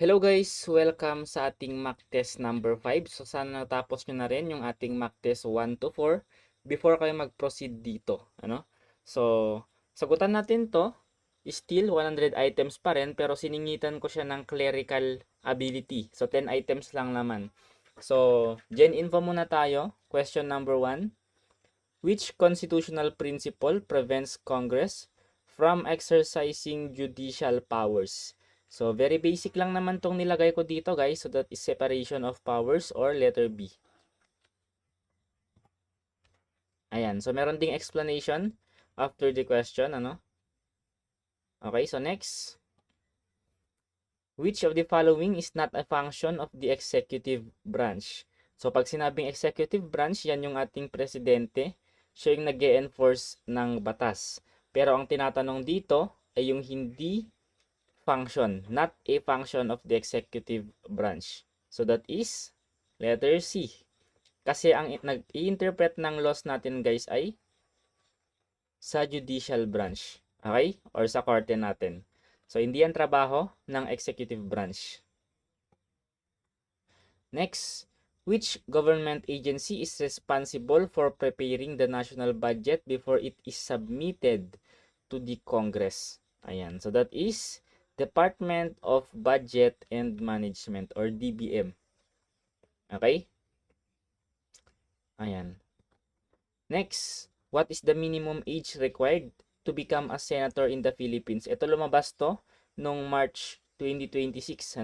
Hello guys! Welcome sa ating mock test number 5. So sana natapos nyo na rin yung ating mock test 1 to 4 before kayo mag-proceed dito. So, sagutan natin to. Still 100 items pa rin pero siningitan ko siya ng clerical ability. So 10 items lang naman. So, gen info muna tayo. Question number 1. Which constitutional principle prevents Congress from exercising judicial powers? So, very basic lang naman tong nilagay ko dito guys. So, that is separation of powers or letter B. Ayan. So, meron ding explanation after the question. Okay, so next. Which of the following is not a function of the executive branch? So, pag sinabing executive branch, yan yung ating presidente. Siya yung nag-e-enforce ng batas. Pero ang tinatanong dito ay yung hindi function, not a function of the executive branch. So that is letter C. Kasi ang nag-i-interpret ng laws natin guys ay sa judicial branch. Okay? Or sa korte natin. So hindi yan trabaho ng executive branch. Next, which government agency is responsible for preparing the national budget before it is submitted to the Congress? Ayan. So that is Department of Budget and Management or DBM. Okay? Ayan. Next, what is the minimum age required to become a senator in the Philippines? Ito lumabas to nung March 2026,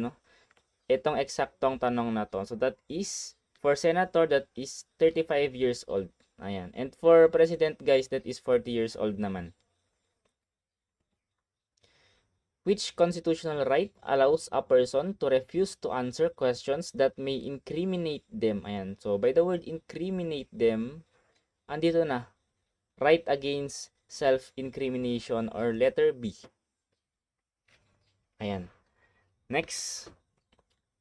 Itong eksaktong tanong na to. So that is for senator that is 35 years old. Ayan. And for president guys that is 40 years old naman. Which constitutional right allows a person to refuse to answer questions that may incriminate them? Ayan. So, by the word incriminate them, andito na. Right against self-incrimination or letter B. Ayan. Next.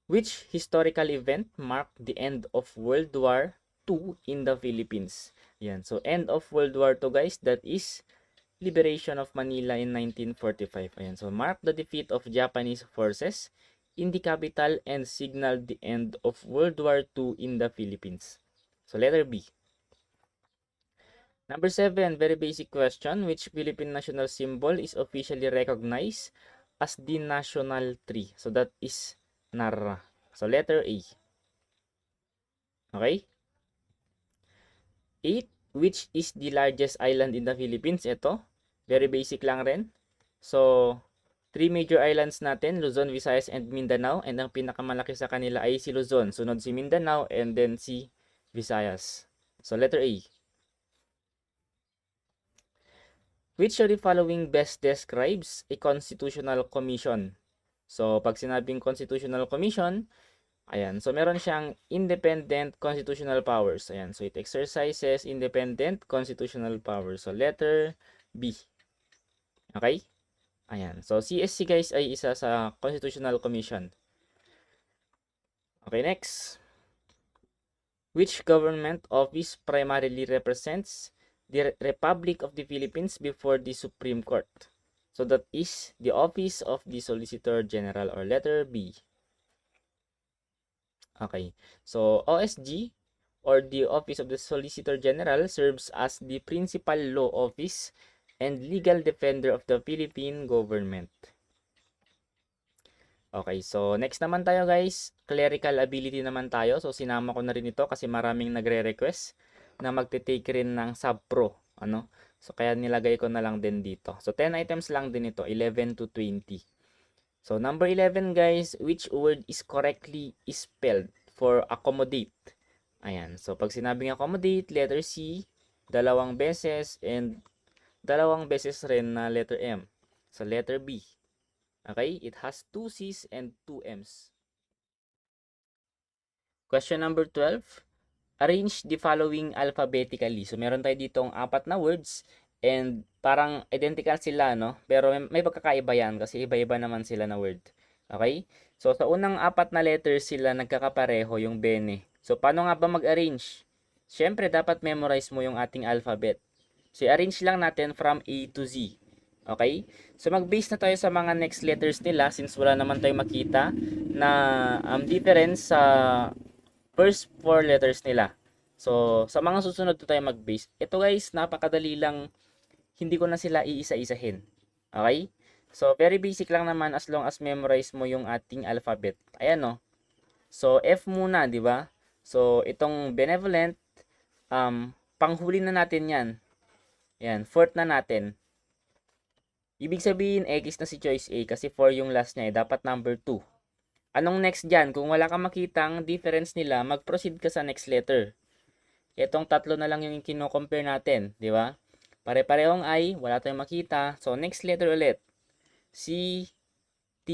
Which historical event marked the end of World War II in the Philippines? Ayan. So, end of World War II guys, that is liberation of Manila in 1945. Ayan. So, mark the defeat of Japanese forces in the capital and signaled the end of World War II in the Philippines. So, letter B. Number 7, very basic question. Which Philippine national symbol is officially recognized as the national tree? So, that is Narra. So, letter A. Okay? 8, which is the largest island in the Philippines? Ito, very basic lang rin. So, 3 major islands natin, Luzon, Visayas, and Mindanao. And ang pinakamalaki sa kanila ay si Luzon. Sunod si Mindanao, and then si Visayas. So, letter A. Which of the following best describes a constitutional commission? So, pag sinabing constitutional commission, ayan. So, meron siyang independent constitutional powers. Ayan. So, it exercises independent constitutional powers. So, letter B. Okay? Ayan. So, CSC guys ay isa sa constitutional commission. Okay, next. Which government office primarily represents the Republic of the Philippines before the Supreme Court? So, that is the Office of the Solicitor General or letter B. Okay. So, OSG or the Office of the Solicitor General serves as the principal law office and legal defender of the Philippine government. Okay, so next naman tayo guys, clerical ability naman tayo. So sinama ko na rin ito kasi maraming nagre-request na magte-take rin ng sub-pro, So kaya nilagay ko na lang din dito. So 10 items lang din ito, 11 to 20. So number 11 guys, which word is correctly spelled for accommodate? Ayan, so pag sinabing accommodate, letter C, dalawang beses, and dalawang beses rin na letter M. So letter B. Okay, it has 2 C's and 2 M's. Question number 12. Arrange the following alphabetically. So meron tayo ditong 4 na words and parang identical sila, Pero may pagkakaiba yan kasi iba-iba naman sila na word. Okay? So sa unang 4 na letters sila nagkakapareho yung bene. So paano nga ba mag-arrange? Siyempre dapat memorize mo yung ating alphabet. So i-arrange lang natin from A to Z. Okay? So mag-base na tayo sa mga next letters nila since wala naman tayong makita na difference sa first four letters nila. So sa mga susunod na tayo mag-base. Ito guys, napakadali lang, hindi ko na sila iisa-isahin. Okay? So very basic lang naman as long as memorize mo yung ating alphabet. Ayan no. So F muna, di ba? So itong benevolent, panghuli na natin yan. Yan, fourth na natin. Ibig sabihin, X na si choice A kasi 4 yung last niya, dapat number 2. Anong next dyan? Kung wala kang makitang difference nila, mag-proceed ka sa next letter. Itong tatlo na lang yung kino-compare natin, di ba? Pare-parehong I, wala tayong makita. So, next letter ulit. C, T,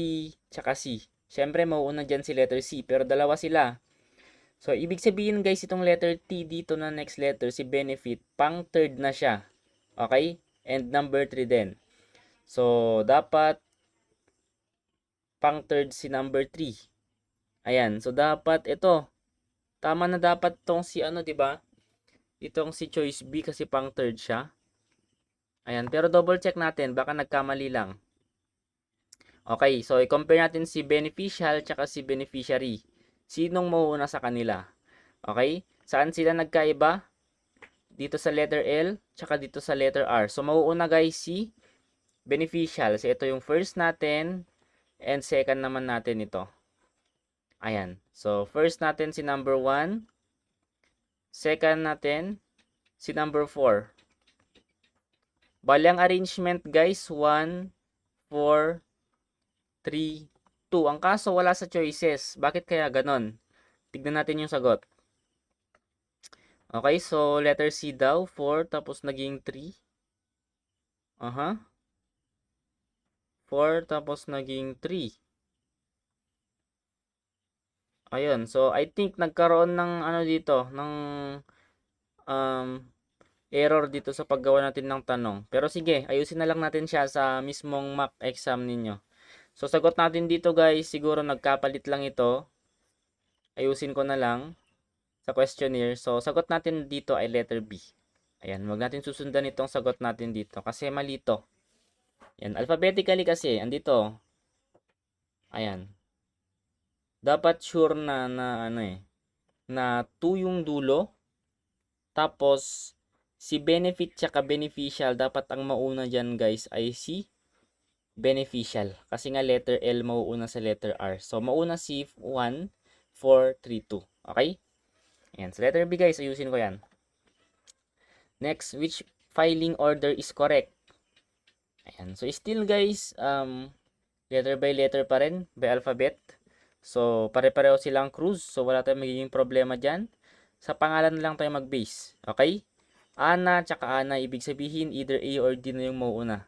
tsaka C. Siyempre, mauuna dyan si letter C, pero dalawa sila. So, ibig sabihin guys, itong letter T dito na next letter, si benefit, pang third na siya. Okay? And number 3 din. So, dapat pang third si number 3. Ayan. So, dapat ito. Tama na dapat tong si ano, di ba? Itong si choice B kasi pang third siya. Ayan. Pero double check natin. Baka nagkamali lang. Okay. So, i-compare natin si beneficial tsaka si beneficiary. Sinong mauuna sa kanila? Okay? Saan sila nagkaiba? Dito sa letter L tsaka dito sa letter R. So, mauuna guys si beneficial. So, ito yung first natin. And second naman natin ito. Ayan. So, first natin si number 1. Second natin si number 4. Bali ang arrangement guys, 1, 4, 3, 2. Ang kaso wala sa choices. Bakit kaya ganon? Tignan natin yung sagot. Okay, so letter C daw, 4, tapos naging 3. 4, tapos naging 3. Ayun, so I think nagkaroon ng ano dito, ng error dito sa paggawa natin ng tanong. Pero sige, ayusin na lang natin siya sa mismong mock exam ninyo. So sagot natin dito guys, siguro nagkapalit lang ito. Ayusin ko na lang sa questionnaire. So sagot natin dito ay letter B. Ayan, wag natin susundan itong sagot natin dito kasi mali to. Yan, alphabetically kasi andito. Ayan. Dapat sure na na 2 yung dulo. Tapos si benefit tsaka beneficial, dapat ang mauna diyan guys ay si beneficial. Kasi nga letter L mauuna sa letter R. So mauna si 1, 4, 3, 2. Okay? Ayan. So letter B guys, ayusin ko yan. Next, which filing order is correct? Ayan. So still guys, letter by letter pa rin, by alphabet. So pare-pareho silang cruise. So wala tayong magiging problema dyan. Sa pangalan lang tayo mag-base. Okay? Ana tsaka Ana, ibig sabihin either A or D na yung mauuna.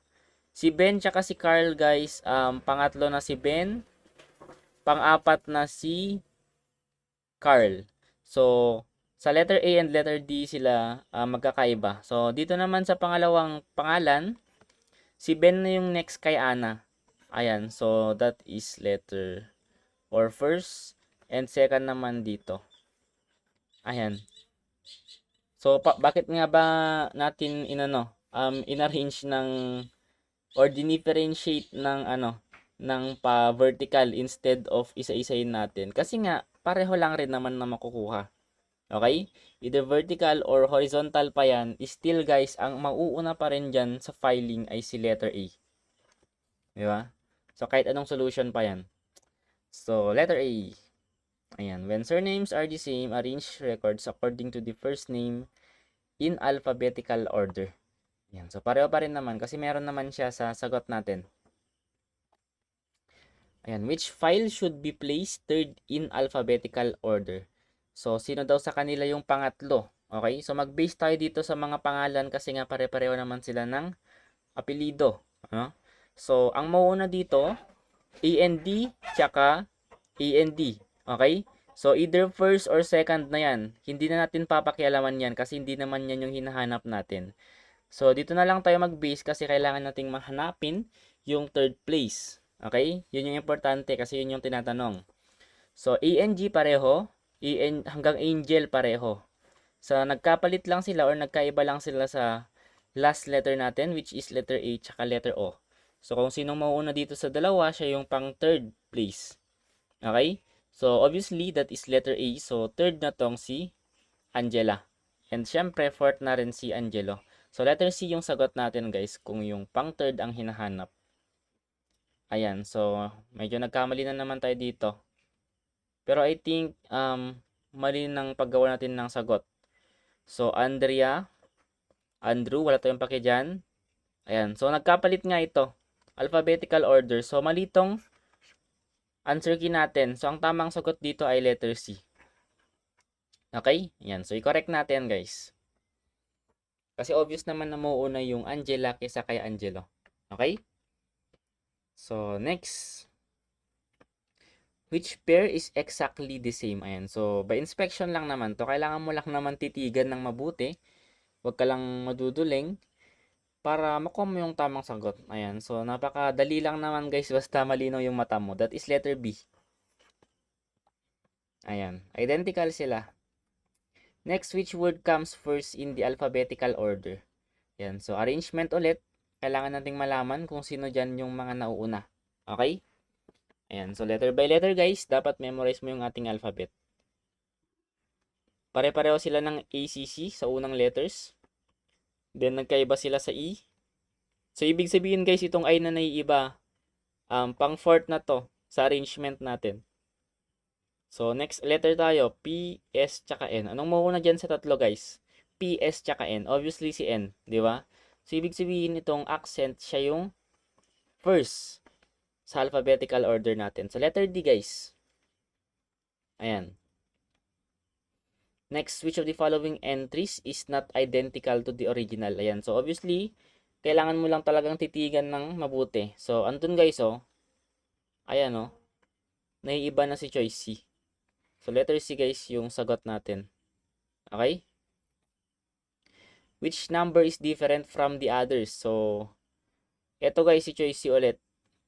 Si Ben tsaka si Carl guys, pangatlo na si Ben, pang-apat na si Carl. So, sa letter A and letter D sila magkakaiba. So, dito naman sa pangalawang pangalan, si Ben na yung next kay Ana. Ayan, so that is letter or first and second naman dito. Ayan. So, bakit nga ba natin inarrange ng or dinifferentiate ng pa vertical instead of isa-isahin natin? Kasi nga pareho lang rin naman na makukuha. Okay? Either vertical or horizontal pa yan, still guys, ang mauuna pa rin dyan sa filing ay si letter A. Di ba? So, kahit anong solution pa yan. So, letter A. Ayan. When surnames are the same, arrange records according to the first name in alphabetical order. Ayan. So, pareho pa rin naman kasi meron naman siya sa sagot natin. Ayan. Which file should be placed third in alphabetical order? So, sino daw sa kanila yung pangatlo? Okay? So, mag-base tayo dito sa mga pangalan kasi nga pare-pareho naman sila ng apelido. Ano? So, ang mauuna dito, AND tsaka AND. Okay? So, either first or second na yan. Hindi na natin papakialaman yan kasi hindi naman yan yung hinahanap natin. So, dito na lang tayo mag-base kasi kailangan nating mahanapin yung third place. Okay? Yun yung importante kasi yun yung tinatanong. So, ANG pareho. hanggang angel pareho. Sa nagkapalit lang sila or nagkaiba lang sila sa last letter natin, which is letter A tsaka letter O. So, kung sinong mauuna dito sa dalawa, siya yung pang third place. Okay? So, obviously, that is letter A. So, third na tong si Angela. And syempre, fourth na rin si Angelo. So, letter C yung sagot natin, guys, kung yung pang third ang hinahanap. Ayan. So, medyo nagkamali na naman tayo dito. Pero I think, mali ng paggawa natin ng sagot. So, Andrea, Andrew, wala tayong pake dyan. Ayan. So, nagkapalit nga ito. Alphabetical order. So, mali tong answer key natin. So, ang tamang sagot dito ay letter C. Okay? Ayan. So, i-correct natin, guys. Kasi obvious naman na mauuna yung Angela kaysa kay Angelo. Okay? So, next. Which pair is exactly the same? Ayan. So, by inspection lang naman to. Kailangan mo lang naman titigan ng mabuti. Huwag ka lang maduduling para makuha mo yung tamang sagot. Ayan. So, napakadali lang naman, guys. Basta malinaw yung mata mo. That is letter B. Ayan. Identical sila. Next, which word comes first in the alphabetical order? Ayan. So, arrangement ulit. Kailangan nating malaman kung sino dyan yung mga nauuna. Okay? Ayan. So, letter by letter, guys. Dapat memorize mo yung ating alphabet. Pare-pareho sila ng ACC sa unang letters. Then, nagkaiba sila sa E. So, ibig sabihin, guys, itong I na naiiba, pang fourth na to sa arrangement natin. So, next letter tayo. P, S, tsaka N. Anong mauuna dyan sa tatlo, guys? P, S, tsaka N. Obviously, si N. Di ba? So, ibig sabihin, itong accent, siya yung first sa alphabetical order natin. So, letter D, guys. Ayan. Next, which of the following entries is not identical to the original? Ayan. So, obviously, kailangan mo lang talagang titigan ng mabuti. So, andun, guys, oh. Ayan, oh. Naiiba na si choice C. So, letter C, guys, yung sagot natin. Okay? Which number is different from the others? So, eto, guys, si choice C ulit.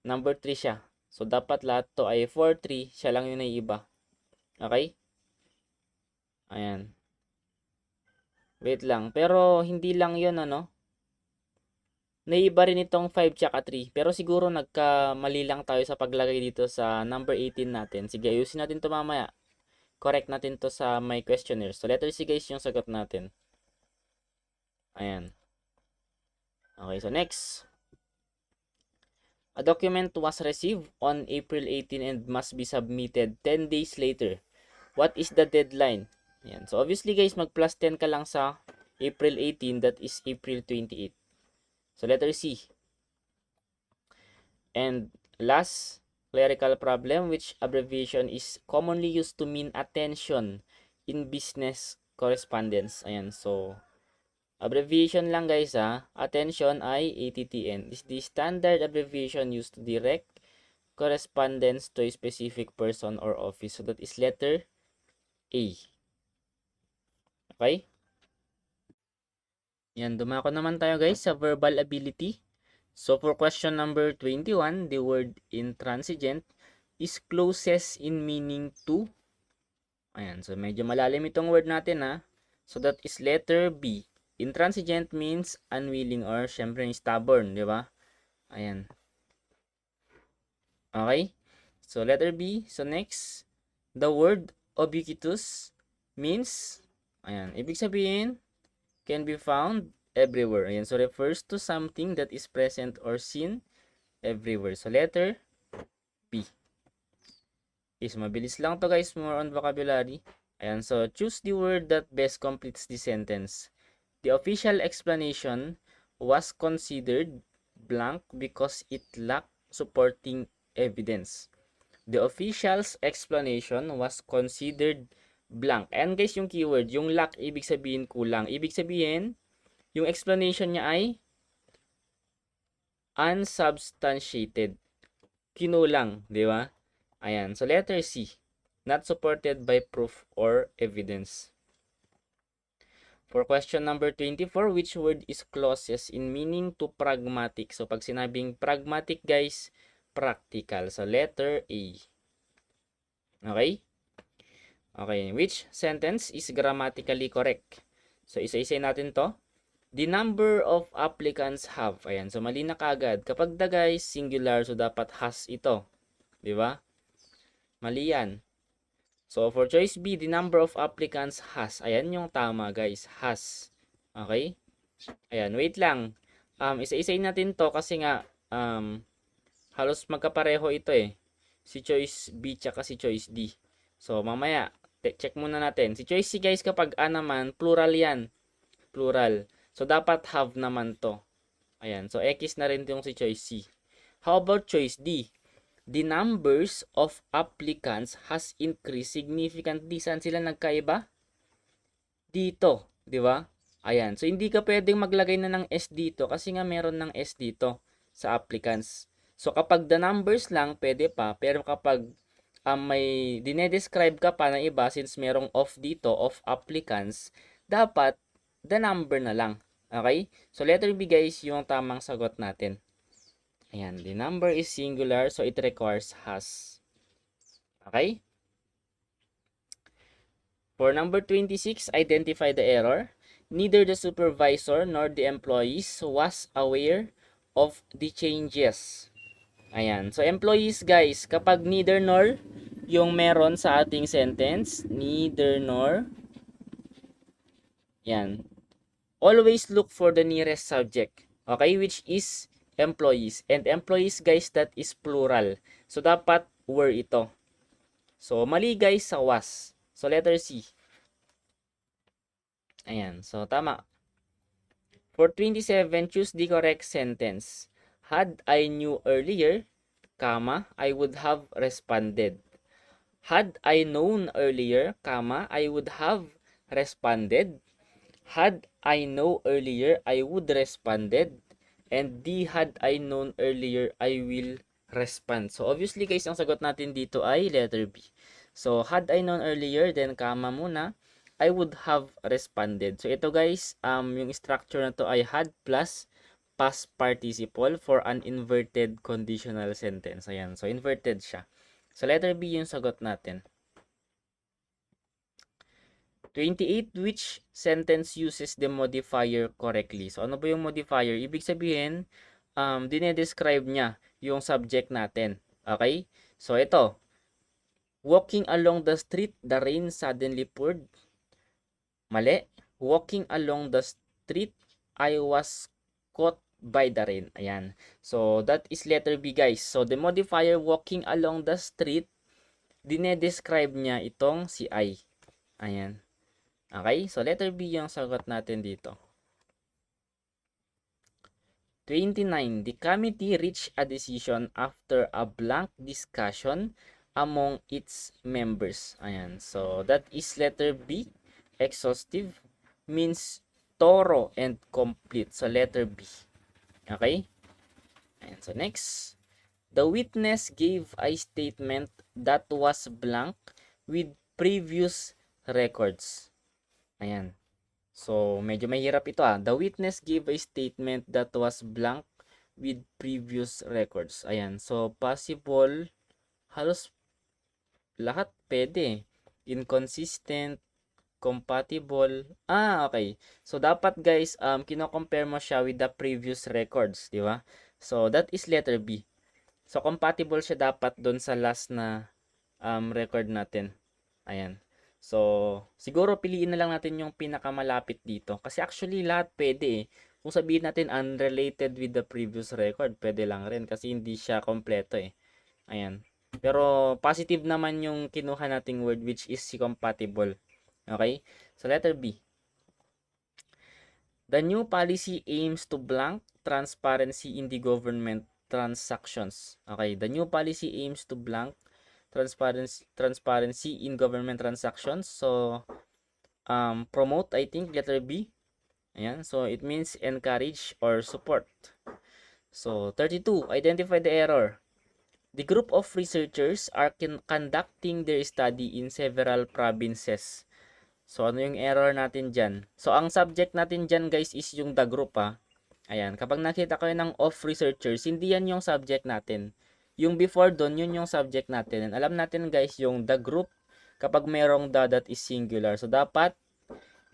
Number 3 siya. So, dapat lahat to ay 4, 3. Siya lang yung naiiba. Okay? Ayan. Wait lang. Pero, hindi lang yun, ano? Naiiba rin itong 5 tsaka 3. Pero siguro nagkamali lang tayo sa paglagay dito sa number 18 natin. Sige, ayusin natin to mamaya. Correct natin to sa my questionnaire. So, letter C, guys, yung sagot natin. Ayan. Okay, so next. A document was received on April 18 and must be submitted 10 days later. What is the deadline? Ayan. So, obviously, guys, mag-plus 10 ka lang sa April 18. That is April 28. So, letter C. And last, clerical problem, which abbreviation is commonly used to mean attention in business correspondence. Ayan, so, abbreviation lang, guys, ha. Attention ay ATTN. This is the standard abbreviation used to direct correspondence to a specific person or office. So, that is letter A. Okay? Yan, dumako naman tayo, guys, sa verbal ability. So, for question number 21, the word intransigent is closest in meaning to. Ayan, so medyo malalim itong word natin, ha. So, that is letter B. Intransigent means unwilling or syempre stubborn, di ba? Ayan. Okay? So, letter B. So, next, the word ubiquitous means, ayan, ibig sabihin, can be found everywhere. Ayan, so refers to something that is present or seen everywhere. So, letter B. Is mabilis lang to, guys, more on vocabulary. Ayan, so choose the word that best completes the sentence. The official explanation was considered blank because it lacked supporting evidence. The official's explanation was considered blank. Ayan, guys, yung keyword, yung lack, ibig sabihin kulang. Ibig sabihin, yung explanation niya ay unsubstantiated. Kinulang, di ba? Ayan. So, letter C. Not supported by proof or evidence. For question number 24, which word is closest in meaning to pragmatic? So, pag sinabing pragmatic, guys, practical. So, letter A. Okay? Okay. Which sentence is grammatically correct? So, isa-isa natin to. The number of applicants have. Ayan, so mali na kagad. Kapag the guys, singular, so dapat has ito. Di ba? Mali yan. So, for choice B, the number of applicants has. Ayan yung tama, guys. Has. Okay? Ayan, wait lang. Isa-isayin natin to kasi nga, halos magkapareho ito eh. Si choice B tsaka si choice D. So, mamaya, check muna natin. Si choice C, guys, kapag A naman, plural yan. Plural. So, dapat have naman to. Ayan. So, X na rin yung si choice C. How about choice D? The numbers of applicants has increased significantly. Saan sila nagkaiba? Dito. Di ba? Ayan. So, hindi ka pwedeng maglagay na ng S dito kasi nga meron ng S dito sa applicants. So, kapag the numbers lang, pwede pa. Pero kapag may dinedescribe ka pa na iba, since merong off dito, of applicants, dapat the number na lang. Okay? So, letter B, guys, yung tamang sagot natin. Ayan. The number is singular, so it requires has. Okay? For number 26, identify the error. Neither the supervisor nor the employees was aware of the changes. Ayan. So, employees, guys, kapag neither nor yung meron sa ating sentence, neither nor, yan. Always look for the nearest subject. Okay? Which is employees. And employees, guys, that is plural. So, dapat were ito. So, mali, guys, sa was. So, letter C. Ayan. So, tama. For 27, choose the correct sentence. Had I knew earlier, comma, I would have responded. Had I known earlier, comma, I would have responded. Had I know earlier, I would responded. And D, had I known earlier, I will respond. So, obviously, guys, ang sagot natin dito ay letter B. So, had I known earlier, then comma muna, I would have responded. So, ito, guys, yung structure na to ay had plus past participle for an inverted conditional sentence. Ayan. So, inverted siya. So, letter B yung sagot natin. 28, which sentence uses the modifier correctly? So, ano ba yung modifier? Ibig sabihin, dinedescribe niya yung subject natin. Okay? So, ito. Walking along the street, the rain suddenly poured. Mali. Walking along the street, I was caught by the rain. Ayan. So, that is letter B, guys. So, the modifier walking along the street, dinedescribe niya itong si I. Ayan. Okay? So, letter B yung sagot natin dito. 29. The committee reached a decision after a blank discussion among its members. Ayan. So, that is letter B. Exhaustive means thorough and complete. So, letter B. Okay? Ayan. So, next. The witness gave a statement that was blank with previous records. Ayan. So, medyo mahirap ito ah. The witness gave a statement that was blank with previous records. Ayan. So, possible, halos lahat pwede. Inconsistent, compatible. Okay. So, dapat guys, kino-compare mo siya with the previous records, di ba? So, that is letter B. So, compatible siya dapat doon sa last na record natin. Ayan. So, siguro piliin na lang natin yung pinakamalapit dito. Kasi actually, lahat pwede eh. Kung sabihin natin unrelated with the previous record, pwede lang rin kasi hindi siya kompleto eh. Ayan. Pero positive naman yung kinuha nating word which is si compatible. Okay? So, letter B. The new policy aims to blank transparency in the government transactions. Okay, the new policy aims to blank transparency in government transactions. So, promote, I think, letter B. Ayan, so it means encourage or support. So, 32, identify the error. The group of researchers are conducting their study in several provinces. So, ano yung error natin dyan? So, ang subject natin dyan, guys, is yung the group, ha. Ayan, kapag nakita kayo ng of researchers, hindi yan yung subject natin. Yung before doon, yun yung subject natin. And alam natin, guys, yung the group, kapag merong the that is singular. So, dapat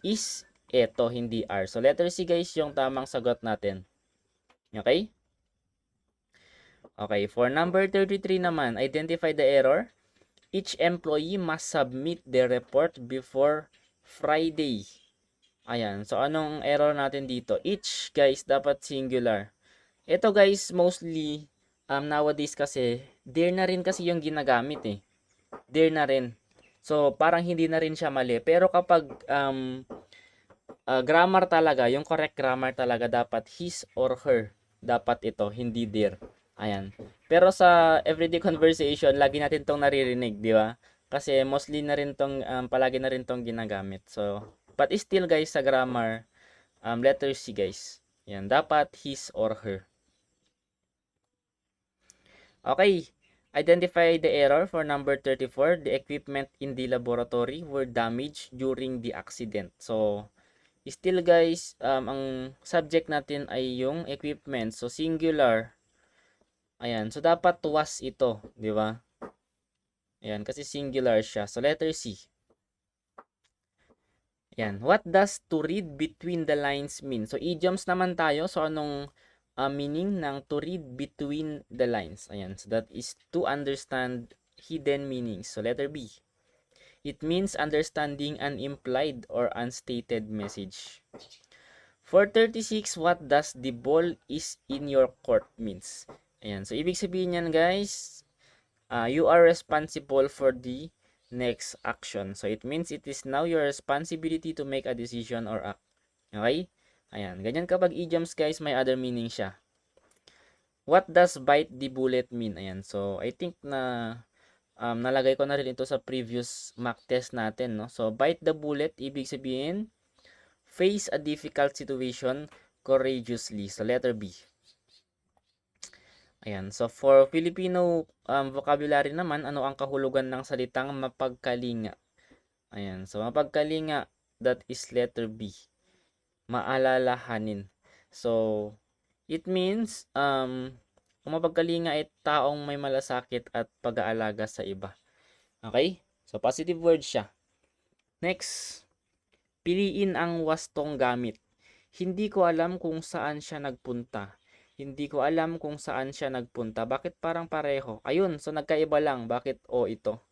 is eto, hindi are. So, letter C guys, yung tamang sagot natin. Okay? Okay, for number 33 naman, identify the error. Each employee must submit their report before Friday. Ayan, so anong error natin dito? Each, guys, dapat singular. Ito guys, mostly, nowadays kasi, there na rin kasi yung ginagamit eh. There na rin. So, parang hindi na rin siya mali. Pero kapag grammar talaga, yung correct grammar talaga, dapat his or her. Dapat ito, hindi their. Ayan. Pero sa everyday conversation, lagi natin tong naririnig, di ba? Kasi mostly na rin tong, palagi na rin tong ginagamit. So, but still guys, sa grammar, letter C guys. Yan, dapat his or her. Okay, identify the error for number 34. The equipment in the laboratory were damaged during the accident. So, still guys, ang subject natin ay yung equipment. So, singular. Ayan, so dapat was ito, di ba? Ayan, kasi singular siya. So, letter C. Ayan, what does to read between the lines mean? So, idioms naman tayo. So, anong meaning ng to read between the lines? Ayan, so that is to understand hidden meanings. So, letter B. It means understanding an implied or unstated message. For 36, what does the ball is in your court means? Ayan, so ibig sabihin yan guys, you are responsible for the next action. So, it means it is now your responsibility to make a decision or act. Okay? Ayan. Ganyan kapag idioms guys, may other meaning siya. What does bite the bullet mean? Ayan. So, I think na nalagay ko na rin ito sa previous mock test natin. No? So, bite the bullet, ibig sabihin, face a difficult situation courageously. So, letter B. Ayan. So, for Filipino vocabulary naman, ano ang kahulugan ng salitang mapagkalinga? Ayan. So, mapagkalinga, that is letter B. Maalalahanin. So, it means, kung mapagkalinga ay taong may malasakit at pag-aalaga sa iba. Okay? So, positive word siya. Next, piliin ang wastong gamit. Hindi ko alam kung saan siya nagpunta. Hindi ko alam kung saan siya nagpunta. Bakit parang pareho? Ayun, so nagkaiba lang. Bakit o ito?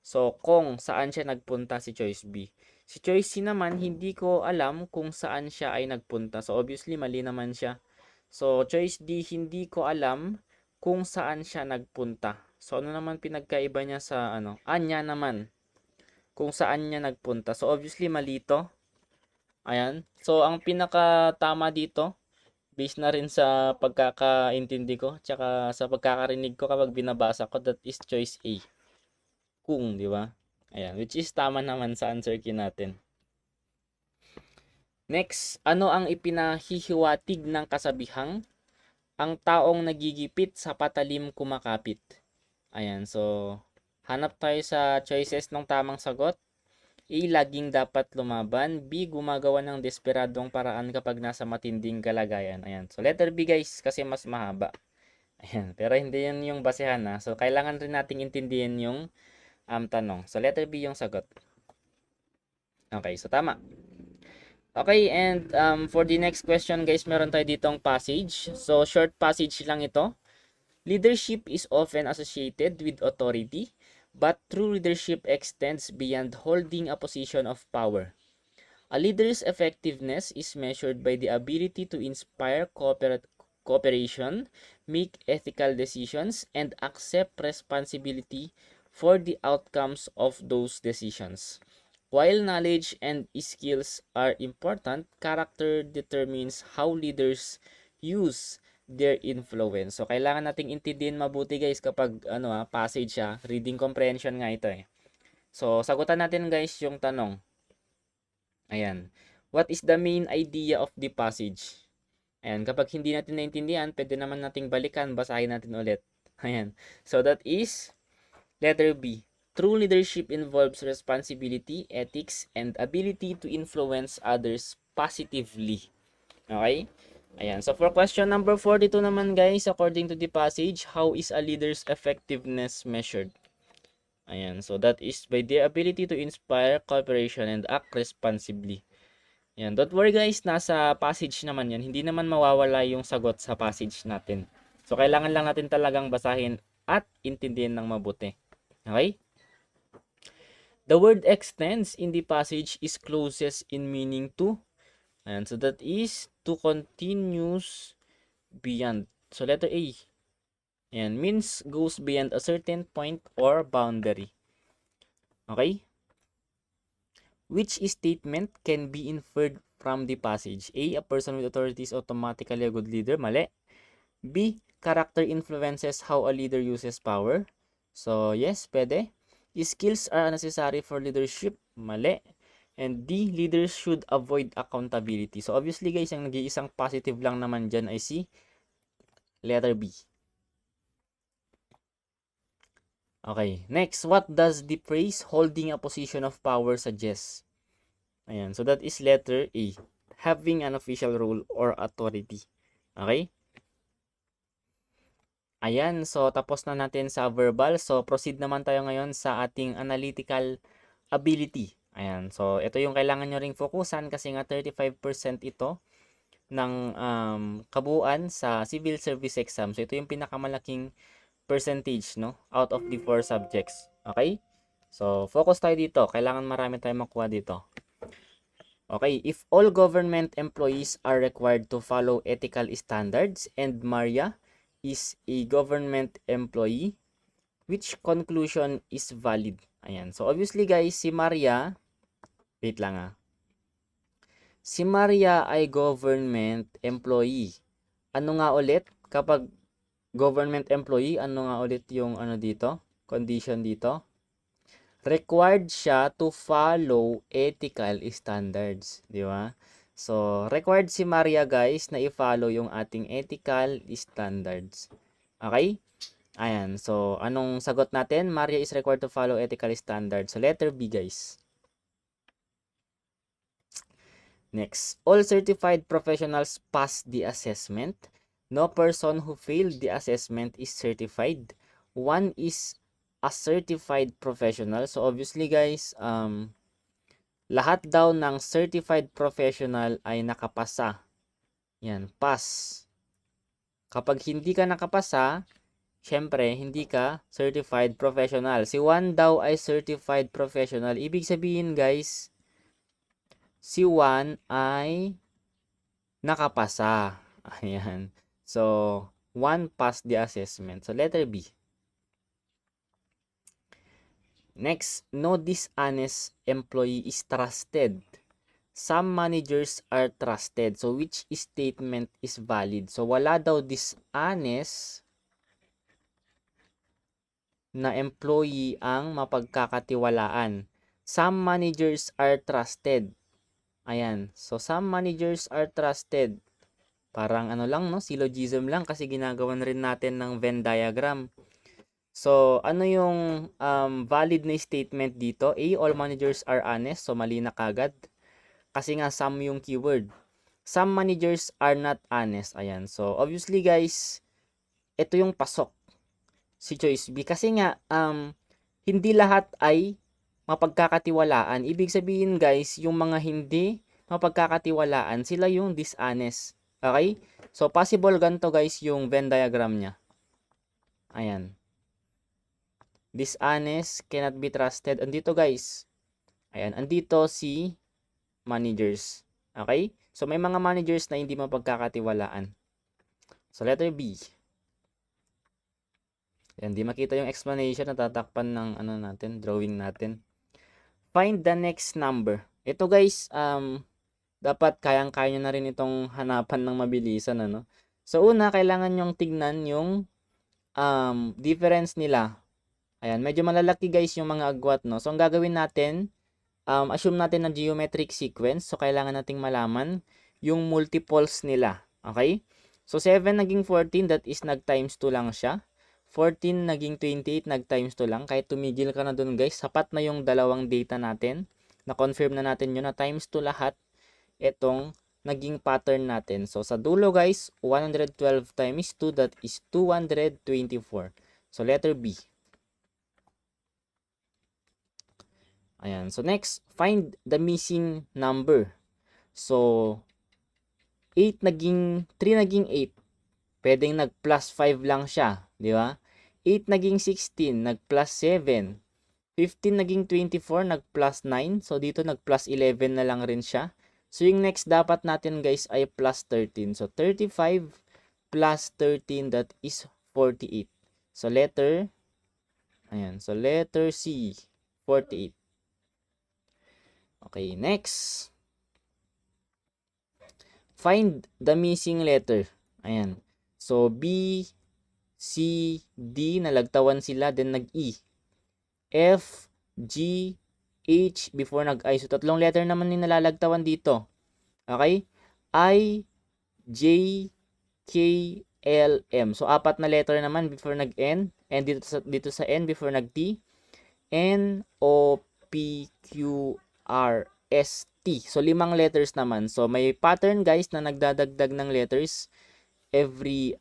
So, kung saan siya nagpunta si choice B. Si choice C naman, hindi ko alam kung saan siya ay nagpunta. So, obviously, mali naman siya. So, choice D, hindi ko alam kung saan siya nagpunta. So, ano naman pinagkaiba niya sa ano? Anya naman. Kung saan niya nagpunta. So, obviously, mali to. Ayan. So, ang pinakatama dito, based na rin sa pagkakaintindi ko, tsaka sa pagkakarinig ko kapag binabasa ko, that is choice A. Kung, di ba? Ayan, which is tama naman sa answer key natin. Next, ano ang ipinahihiwatig ng kasabihang ang taong nagigipit sa patalim kumakapit? Ayan, so hanap tayo sa choices ng tamang sagot. A. Laging dapat lumaban. B. Gumagawa ng desperadong paraan kapag nasa matinding kalagayan. Ayan. So, letter B guys, kasi mas mahaba. Ayan. Pero hindi yun yung basehan na. So, kailangan rin nating intindihin yung tanong. So, letter B yung sagot. Okay. So, tama. Okay. And for the next question guys, meron tayo ditong passage. So, short passage lang ito. Leadership is often associated with authority, but true leadership extends beyond holding a position of power. A leader's effectiveness is measured by the ability to inspire cooperation, make ethical decisions, and accept responsibility for the outcomes of those decisions. While knowledge and skills are important, character determines how leaders use their influence. So, kailangan nating intindihin mabuti guys kapag passage siya. Reading comprehension nga ito eh. So, sagutan natin guys yung tanong. Ayan. What is the main idea of the passage? Ayan. Kapag hindi natin naintindihan, pwede naman nating balikan. Basahin natin ulit. Ayan. So, that is letter B. True leadership involves responsibility, ethics, and ability to influence others positively. Okay? Ayan. So, for question number 42 naman guys, according to the passage, how is a leader's effectiveness measured? Ayan. So, that is by the ability to inspire cooperation and act responsibly. Yan, don't worry guys, nasa passage naman yan. Hindi naman mawawala yung sagot sa passage natin. So, kailangan lang natin talagang basahin at intindihin ng mabuti. Okay? The word extends in the passage is closest in meaning to. Ayan, so that is to continues beyond. So, letter A. Ayan, means goes beyond a certain point or boundary. Okay? Which statement can be inferred from the passage? A. A person with authority is automatically a good leader. Mali. B. Character influences how a leader uses power. So, yes, pwede. Skills are necessary for leadership. Mali. And D. Leaders should avoid accountability. So, obviously guys, ang nag-iisang positive lang naman dyan ay si letter B. Okay. Next, what does the phrase holding a position of power suggest? Ayan. So, that is letter A. Having an official role or authority. Okay? Ayan, so tapos na natin sa verbal. So proceed naman tayo ngayon sa ating analytical ability. Ayan, so ito yung kailangan nyo ring fokusan kasi nga 35% ito ng kabuuan sa civil service exam. So ito yung pinakamalaking percentage, no, out of the 4 subjects. Okay? So focus tayo dito. Kailangan marami tayong makuha dito. Okay, if all government employees are required to follow ethical standards and Maria is a government employee, which conclusion is valid? Ayan. So, obviously guys, si Maria, wait lang ah. Si Maria ay government employee. Ano nga ulit? Kapag government employee, ano nga ulit yung ano dito? Condition dito? Required siya to follow ethical standards. Di ba? So, required si Maria guys na i-follow yung ating ethical standards. Okay? Ayan. So, anong sagot natin? Maria is required to follow ethical standards. So, letter B, guys. Next. All certified professionals pass the assessment. No person who failed the assessment is certified. One is a certified professional. So, obviously, guys, lahat daw ng certified professional ay nakapasa. Yan, pass. Kapag hindi ka nakapasa, syempre, hindi ka certified professional. Si Juan daw ay certified professional. Ibig sabihin, guys, si Juan ay nakapasa. Ayan. So, Juan passed the assessment. So, letter B. Next, no dishonest employee is trusted. Some managers are trusted. So, which statement is valid? So, wala daw dishonest na employee ang mapagkakatiwalaan. Some managers are trusted. Ayan. So, some managers are trusted. Parang ano lang, no? Syllogism lang kasi ginagawan rin natin ng Venn diagram. So, ano yung valid na statement dito? A, all managers are honest. So, mali na kagad. Kasi nga, some yung keyword. Some managers are not honest. Ayan. So, obviously guys, ito yung pasok. Si choice B. Kasi nga, hindi lahat ay mapagkakatiwalaan. Ibig sabihin guys, yung mga hindi mapagkakatiwalaan, sila yung dishonest. Okay? So, possible ganito guys yung Venn diagram niya. Ayan. Dishonest, cannot be trusted. Andito guys. Ayan. Andito si managers. Okay? So, may mga managers na hindi mapagkakatiwalaan. So, letter B. Ayan. Di makita yung explanation. Natatakpan ng ano natin, drawing natin. Find the next number. Ito guys, dapat kayang-kaya nyo na rin itong hanapan ng mabilisan. Ano? So, una, kailangan nyong tignan yung difference nila. Ayan, medyo malalaki guys yung mga agwat, no? So, ang gagawin natin, assume natin na geometric sequence. So, kailangan nating malaman yung multiples nila. Okay? So, 7 naging 14, that is nag-times 2 lang siya. 14 naging 28, nag-times 2 lang. Kahit tumigil ka na dun guys, sapat na yung dalawang data natin. Na-confirm na natin yun na times 2 lahat. Itong naging pattern natin. So, sa dulo guys, 112 times 2, that is 224. So, letter B. Ayan. So, next, find the missing number. So, 3 naging 8. Pwedeng nag-plus 5 lang siya, di ba? 8 naging 16, nag-plus 7. 15 naging 24, nag-plus 9. So, dito nag-plus 11 na lang rin siya. So, yung next dapat natin guys ay plus 13. So, 35 plus 13, that is 48. So, ayan. So, letter C, 48. Okay, next. Find the missing letter. Ayan. So, B, C, D, nalagtawan sila, then nag-E. F, G, H, before nag-I. So, tatlong letter naman yung nalalagtawan dito. Okay? I, J, K, L, M. So, apat na letter naman before nag-N. And dito sa N before nag-T. N, O, P, Q, R, S, T. So, 5 letters naman. So, may pattern guys na nagdadagdag ng letters every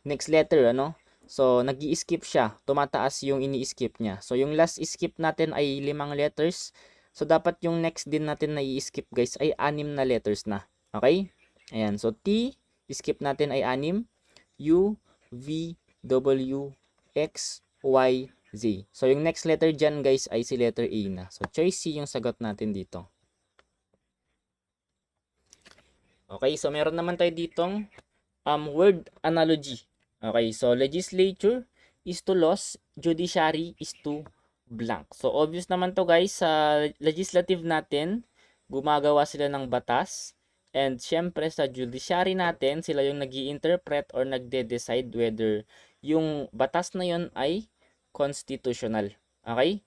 next letter, ano? So, nag-i-skip siya. Tumataas yung ini-skip niya. So, yung last skip natin ay 5 letters. So, dapat yung next din natin na i-skip guys ay 6 na letters na. Okay? Ayan. So, T, skip natin ay 6. U, V, W, X, Y, Z. So, yung next letter dyan guys ay si letter A na. So, choice C yung sagot natin dito. Okay, so meron naman tayo ditong word analogy. Okay, so legislature is to laws, judiciary is to blank. So, obvious naman to guys, sa legislative natin, gumagawa sila ng batas. And syempre sa judiciary natin, sila yung nag-i-interpret or nagde-decide whether yung batas na yun ay constitutional. Okay?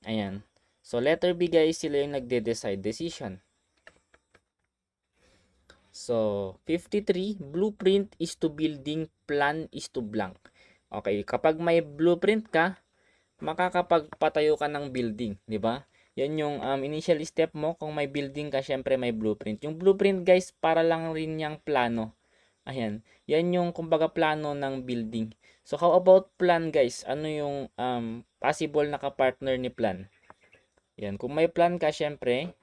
Ayan. So, letter B guys, sila yung nagde-decide decision. So, 53, blueprint is to building, plan is to blank. Okay, kapag may blueprint ka, makakapagpatayo ka ng building, di ba? Yan yung initial step mo. Kung may building ka, syempre may blueprint. Yung blueprint guys, para lang rin yung plano. Ayan, yan yung kumbaga plano ng building. So, how about plan guys? Ano yung possible na ka-partner ni plan? Yan, kung may plan ka, syempre,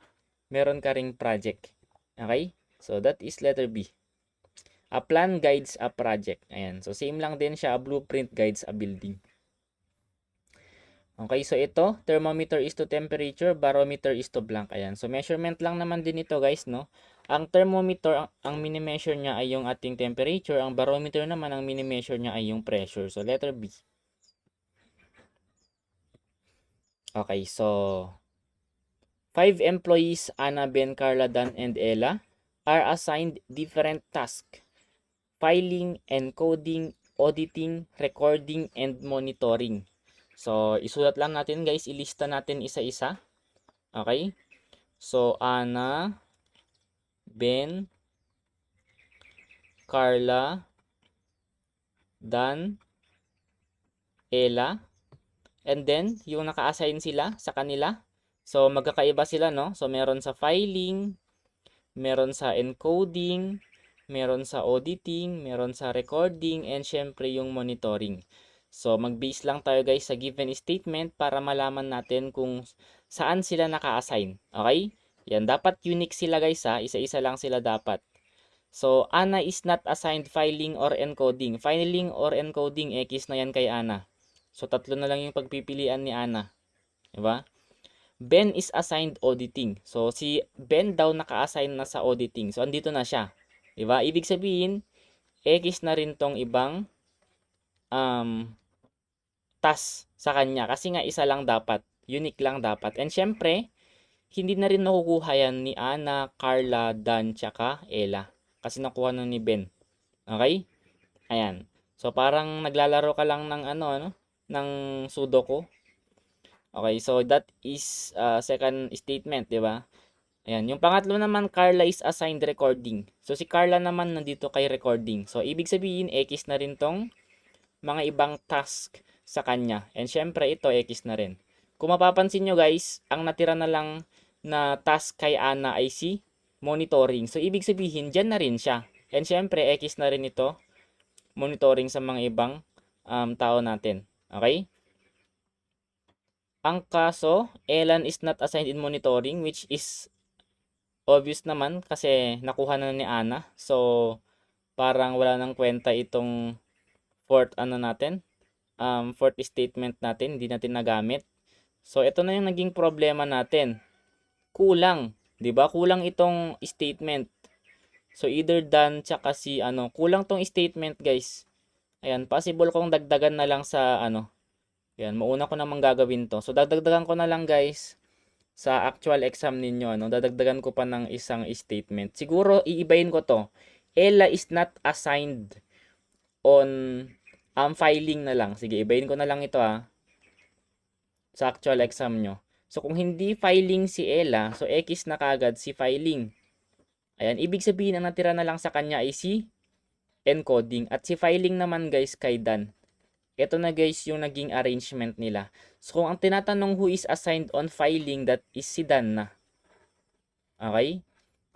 meron ka ring project. Okay? So, that is letter B. A plan guides a project. Ayan. So, same lang din siya. A blueprint guides a building. Okay, so ito, thermometer is to temperature, barometer is to blank. Ayan. So, measurement lang naman din ito, guys, no? Ang thermometer, ang mini-measure niya ay yung ating temperature. Ang barometer naman, ang mini-measure niya ay yung pressure. So, letter B. Okay, so 5 employees, Anna, Ben, Carla, Dan, and Ella, are assigned different tasks: filing, encoding, auditing, recording, and monitoring. So, isulat lang natin guys, ilista natin isa-isa. Okay? So, Ana, Ben, Carla, Dan, Ella, and then, yung naka-assign sila sa kanila. So, magkakaiba sila, no? So, meron sa filing, meron sa encoding, meron sa auditing, meron sa recording, and syempre yung monitoring. So, mag-base lang tayo guys sa given statement para malaman natin kung saan sila naka-assign. Okay? Yan, dapat unique sila guys ha. Isa-isa lang sila dapat. So, Ana is not assigned filing or encoding. Filing or encoding, X na yan kay Ana. So, tatlo na lang yung pagpipilian ni Ana. Diba? Ben is assigned auditing. So, si Ben daw naka-assign na sa auditing. So, andito na siya. Diba? Ibig sabihin, X na rin tong ibang task sa kanya. Kasi nga isa lang dapat. Unique lang dapat. And syempre, hindi na rin nakukuha yan ni Ana, Carla, Dan, tsaka Ella. Kasi nakuha na ni Ben. Okay? Ayan. So, parang naglalaro ka lang ng ng Sudoku. Okay, so that is second statement, di ba? Ayan, yung pangatlo naman, Carla is assigned recording. So, si Carla naman nandito kay recording. So, ibig sabihin, X na rin tong mga ibang task sa kanya. And syempre, ito, X na rin. Kung mapapansin nyo guys, ang natira na lang na task kay Ana ay si monitoring. So, ibig sabihin, dyan na rin siya. And syempre, X na rin ito, monitoring sa mga ibang tao natin. Okay? Ang kaso, Ellen is not assigned in monitoring, which is obvious naman kasi nakuha na ni Ana. So, parang wala nang kwenta itong fourth statement natin, hindi natin nagamit. So, ito na yung naging problema natin. Kulang, 'di ba? Kulang itong statement. So, either done tsaka si kulang tong statement, guys. Ayan, possible kong dagdagan na lang sa ayan, mauna ko namang gagawin to. So, dadagdagan ko na lang, guys, sa actual exam ninyo, dadagdagan ko pa ng isang statement. Siguro, iibahin ko to. Ella is not assigned on filing na lang. Sige, ibahin ko na lang ito sa actual exam nyo. So, kung hindi filing si Ella, so X na kagad si filing. Ayan, ibig sabihin, ang natira na lang sa kanya ay si encoding. At si filing naman, guys, kay Dan. Ito na, guys, yung naging arrangement nila. So, kung ang tinatanong who is assigned on filing, that is si Dan na. Okay?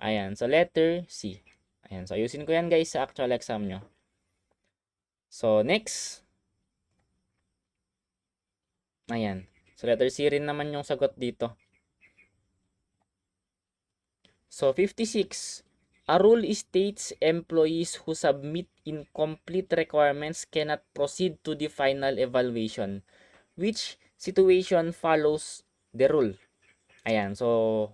Ayan, so letter C. Ayan, so ayusin ko yan, guys, sa actual exam nyo. So, next. Ayan. So, letter C rin naman yung sagot dito. So, 56. A rule states employees who submit incomplete requirements cannot proceed to the final evaluation. Which situation follows the rule? Ayan, so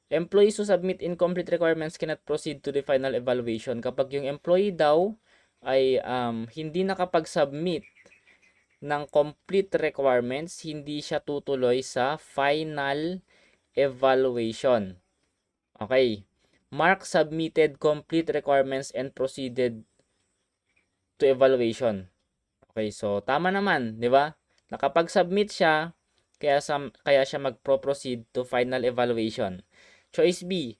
employees who submit incomplete requirements cannot proceed to the final evaluation. Kapag yung employee daw ay hindi nakapag-submit ng complete requirements, hindi siya tutuloy sa final evaluation. Okay. Mark submitted complete requirements and proceeded to evaluation. Okay, so tama naman, 'di ba? Nakapag-submit siya, kaya siya magpro-proceed to final evaluation. Choice B.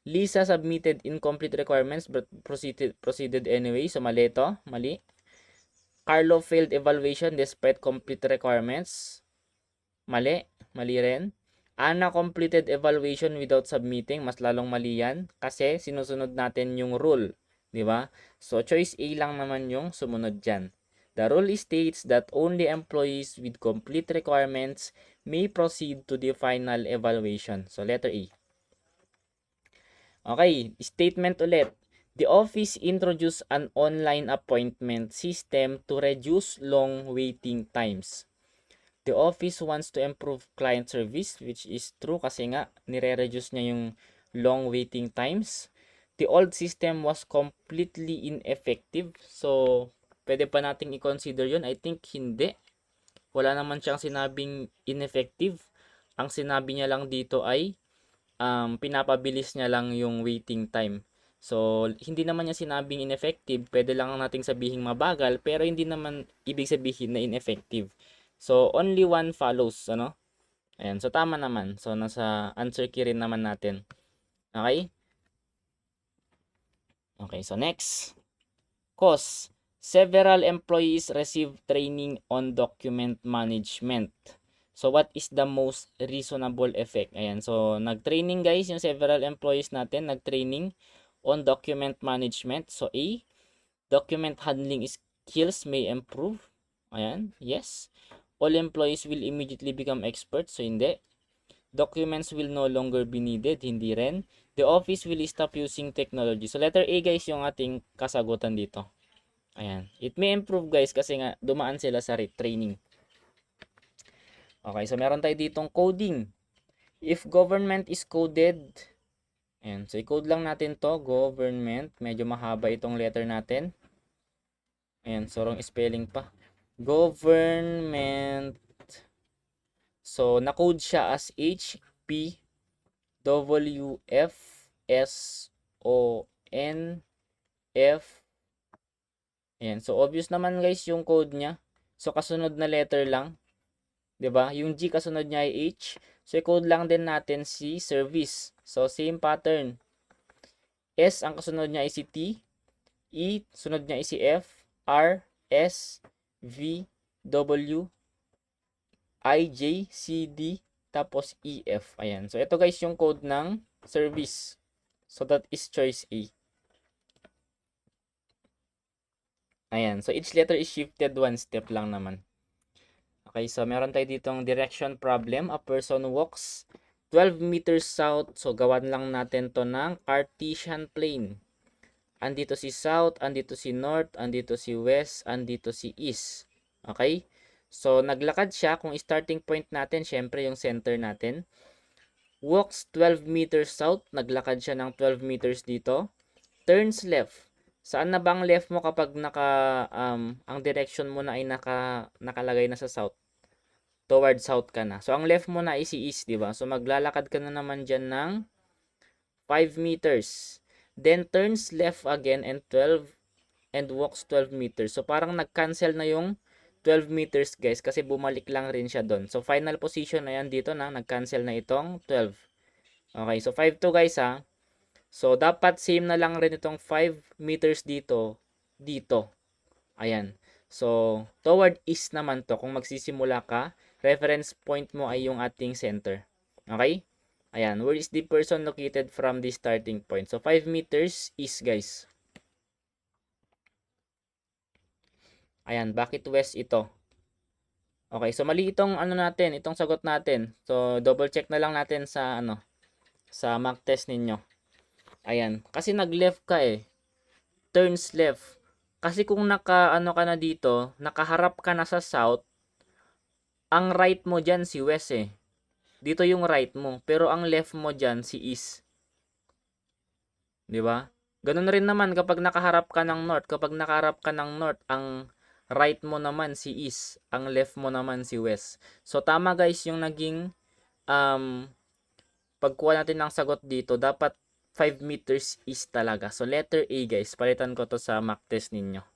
Lisa submitted incomplete requirements but proceeded anyway. So mali ito, mali. Carlo failed evaluation despite complete requirements. Mali, mali rin. Ana completed evaluation without submitting, mas lalong mali yan kasi sinusunod natin yung rule, di ba? So choice A lang naman yung sumunod diyan. The rule states that only employees with complete requirements may proceed to the final evaluation. So letter A. Okay, statement ulit. The office introduced an online appointment system to reduce long waiting times. The office wants to improve client service, which is true kasi nga nire-reduce niya yung long waiting times. The old system was completely ineffective. So, pwede pa nating i-consider yun. I think hindi. Wala naman siyang sinabing ineffective. Ang sinabi niya lang dito ay pinapabilis niya lang yung waiting time. So, hindi naman niya sinabing ineffective. Pwede lang nating sabihin mabagal, pero hindi naman ibig sabihin na ineffective. So, only one follows, Ayan, so tama naman. So, nasa answer key rin naman natin. Okay? Okay, so next. Cause. Several employees receive training on document management. So, what is the most reasonable effect? Ayan, so nag-training guys yung several employees natin. Nag-training on document management. So, A, document handling skills may improve. Ayan, yes. All employees will immediately become experts. So, hindi. Documents will no longer be needed. Hindi rin. The office will stop using technology. So, letter A guys yung ating kasagutan dito. Ayan. It may improve guys kasi nga dumaan sila sa training. Okay, so meron tayo ditong coding. If government is coded, ayan. So, i-code lang natin to. Government. Medyo mahaba itong letter natin. Ayan, so wrong spelling pa. Government. So, na-code siya as HPWFSONF. Ayan, so obvious naman guys yung code niya. So, kasunod na letter lang. 'Di ba? Yung G kasunod niya ay H. So, i-code lang din natin si service. So, same pattern. S, ang kasunod niya ay si T. E, sunod niya ay si F. R, S, V, W, I, J, C, D, tapos E, F. Ayan. So, ito guys yung code ng service. So, that is choice A. Ayan. So, each letter is shifted one step lang naman. Okay. So, meron tayo ditong direction problem. A person walks 12 meters south. So, gawan lang natin to ng Cartesian plane. Andito si south, andito si north, andito si west, andito si east. Okay? So, naglakad siya. Kung starting point natin, syempre yung center natin. Walks 12 meters south. Naglakad siya ng 12 meters dito. Turns left. Saan na ba ang left mo kapag ang direction mo na ay nakalagay na sa south? Toward south ka na. So, ang left mo na ay si east, di ba? So, maglalakad ka na naman dyan ng 5 meters. Then, turns left again and walks 12 meters. So, parang nag-cancel na yung 12 meters, guys, kasi bumalik lang rin siya doon. So, final position na yan dito na, nag-cancel na itong 12. Okay, so 5 to, guys, ha. So, dapat same na lang rin itong 5 meters dito. Ayan. So, toward east naman to. Kung magsisimula ka, reference point mo ay yung ating center. Okay? Ayan. Where is the person located from the starting point? So, 5 meters east, guys. Ayan. Bakit west ito? Okay. So, mali itong natin. Itong sagot natin. So, double check na lang natin sa sa mock test ninyo. Ayan. Kasi nag-left ka eh. Turns left. Kasi kung ka na dito, nakaharap ka na sa south, ang right mo dyan si west eh. Dito yung right mo, pero ang left mo dyan si east. Di ba? Ganun rin naman kapag nakaharap ka ng north. Kapag nakaharap ka ng north, ang right mo naman si east, ang left mo naman si west. So tama guys yung naging pagkuha natin ng sagot dito, dapat 5 meters east talaga. So letter A guys, palitan ko to sa mock test ninyo.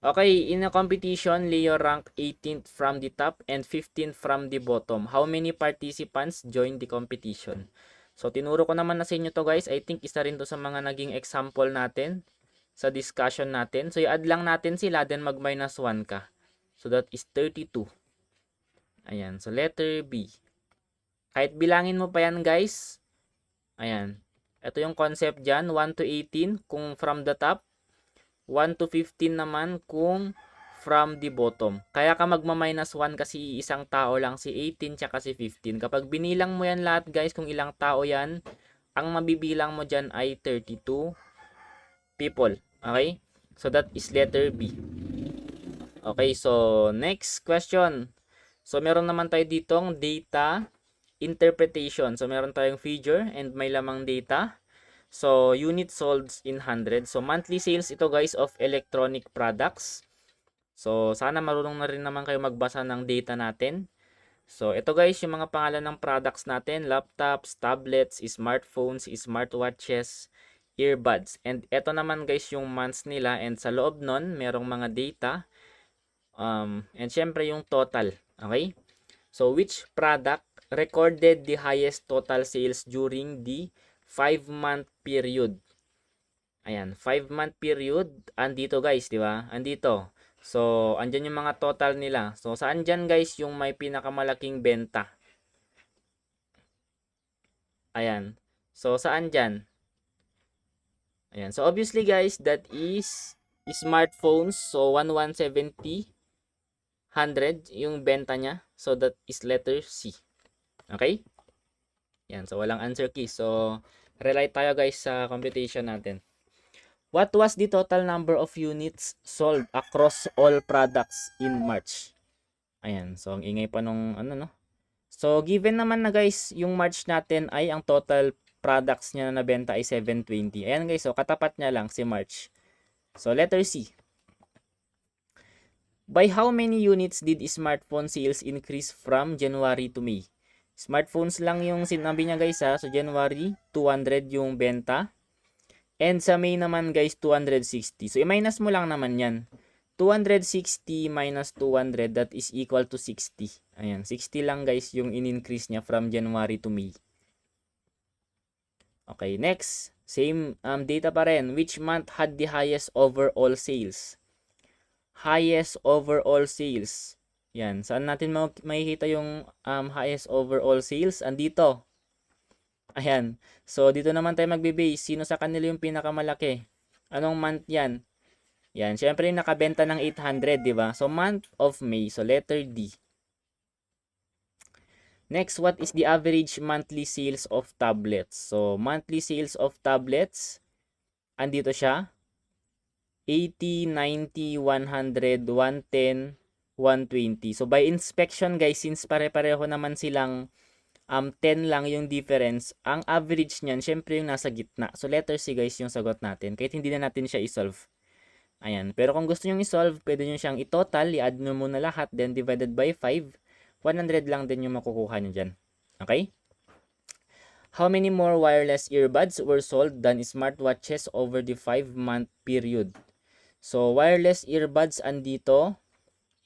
Okay, in a competition, Leo ranked 18th from the top and 15th from the bottom. How many participants joined the competition? So, tinuro ko naman na sa inyo to guys. I think isa rin to sa mga naging example natin sa discussion natin. So, i-add lang natin sila, then mag-minus 1 ka. So, that is 32. Ayan. So, letter B. Kahit bilangin mo pa yan guys. Ayan. Ito yung concept dyan. 1 to 18 kung from the top. 1 to 15 naman kung from the bottom. Kaya ka magma-minus 1 kasi isang tao lang, si 18 tsaka si 15. Kapag binilang mo yan lahat guys, kung ilang tao yan, ang mabibilang mo dyan ay 32 people. Okay? So that is letter B. Okay, so next question. So meron naman tayo ditong data interpretation. So meron tayong figure and may lamang data. So, unit sold in 100. So, monthly sales ito guys of electronic products. So, sana marunong na rin naman kayo magbasa ng data natin. So, ito guys yung mga pangalan ng products natin. Laptops, tablets, smartphones, smartwatches, earbuds. And ito naman guys yung months nila. And sa loob nun, merong mga data. And syempre yung total. Okay? So, which product recorded the highest total sales during the 5-month period? Ayan, 5-month period. Andito guys, di ba? Andito. So, andyan yung mga total nila. So, saan dyan guys yung may pinakamalaking benta? Ayan. So, saan dyan? Ayan. So, obviously guys, that is smartphones. So, 1170, 100 yung benta niya. So, that is letter C. Okay? Yan. So, walang answer key. So, rely tayo guys sa computation natin. What was the total number of units sold across all products in March? Ayan. So, ang ingay pa nung no? So, given naman na guys, yung March natin ay ang total products niya na nabenta ay 720. Ayan guys. So, katapat niya lang si March. So, letter C. By how many units did smartphone sales increase from January to May? Smartphones lang yung sinabi niya guys ha. So, January, 200 yung benta. And sa May naman guys, 260. So, i-minus mo lang naman yan. 260 minus 200, that is equal to 60. Ayan, 60 lang guys yung in-increase niya from January to May. Okay, next. Same data pa rin. Which month had the highest overall sales? Highest overall sales. Yan. Saan natin makikita yung highest overall sales? Andito. Ayan. So, dito naman tayo magbe-base. Sino sa kanila yung pinakamalaki? Anong month yan? Yan. Siyempre, nakabenta ng 800, di ba? So, month of May. So, letter D. Next, what is the average monthly sales of tablets? So, monthly sales of tablets, andito siya, 80, 90, 100, 110, 120. So, by inspection guys, since pare-pareho naman silang 10 lang yung difference, ang average niyan, syempre yung nasa gitna. So, letter C guys yung sagot natin. Kahit hindi na natin siya isolve. Ayan. Pero kung gusto nyo isolve, pwede nyo siyang i-total, i-add nyo muna lahat, then divided by 5. 100 lang din yung makukuha nyo dyan. Okay? How many more wireless earbuds were sold than smartwatches over the 5-month period? So, wireless earbuds andito,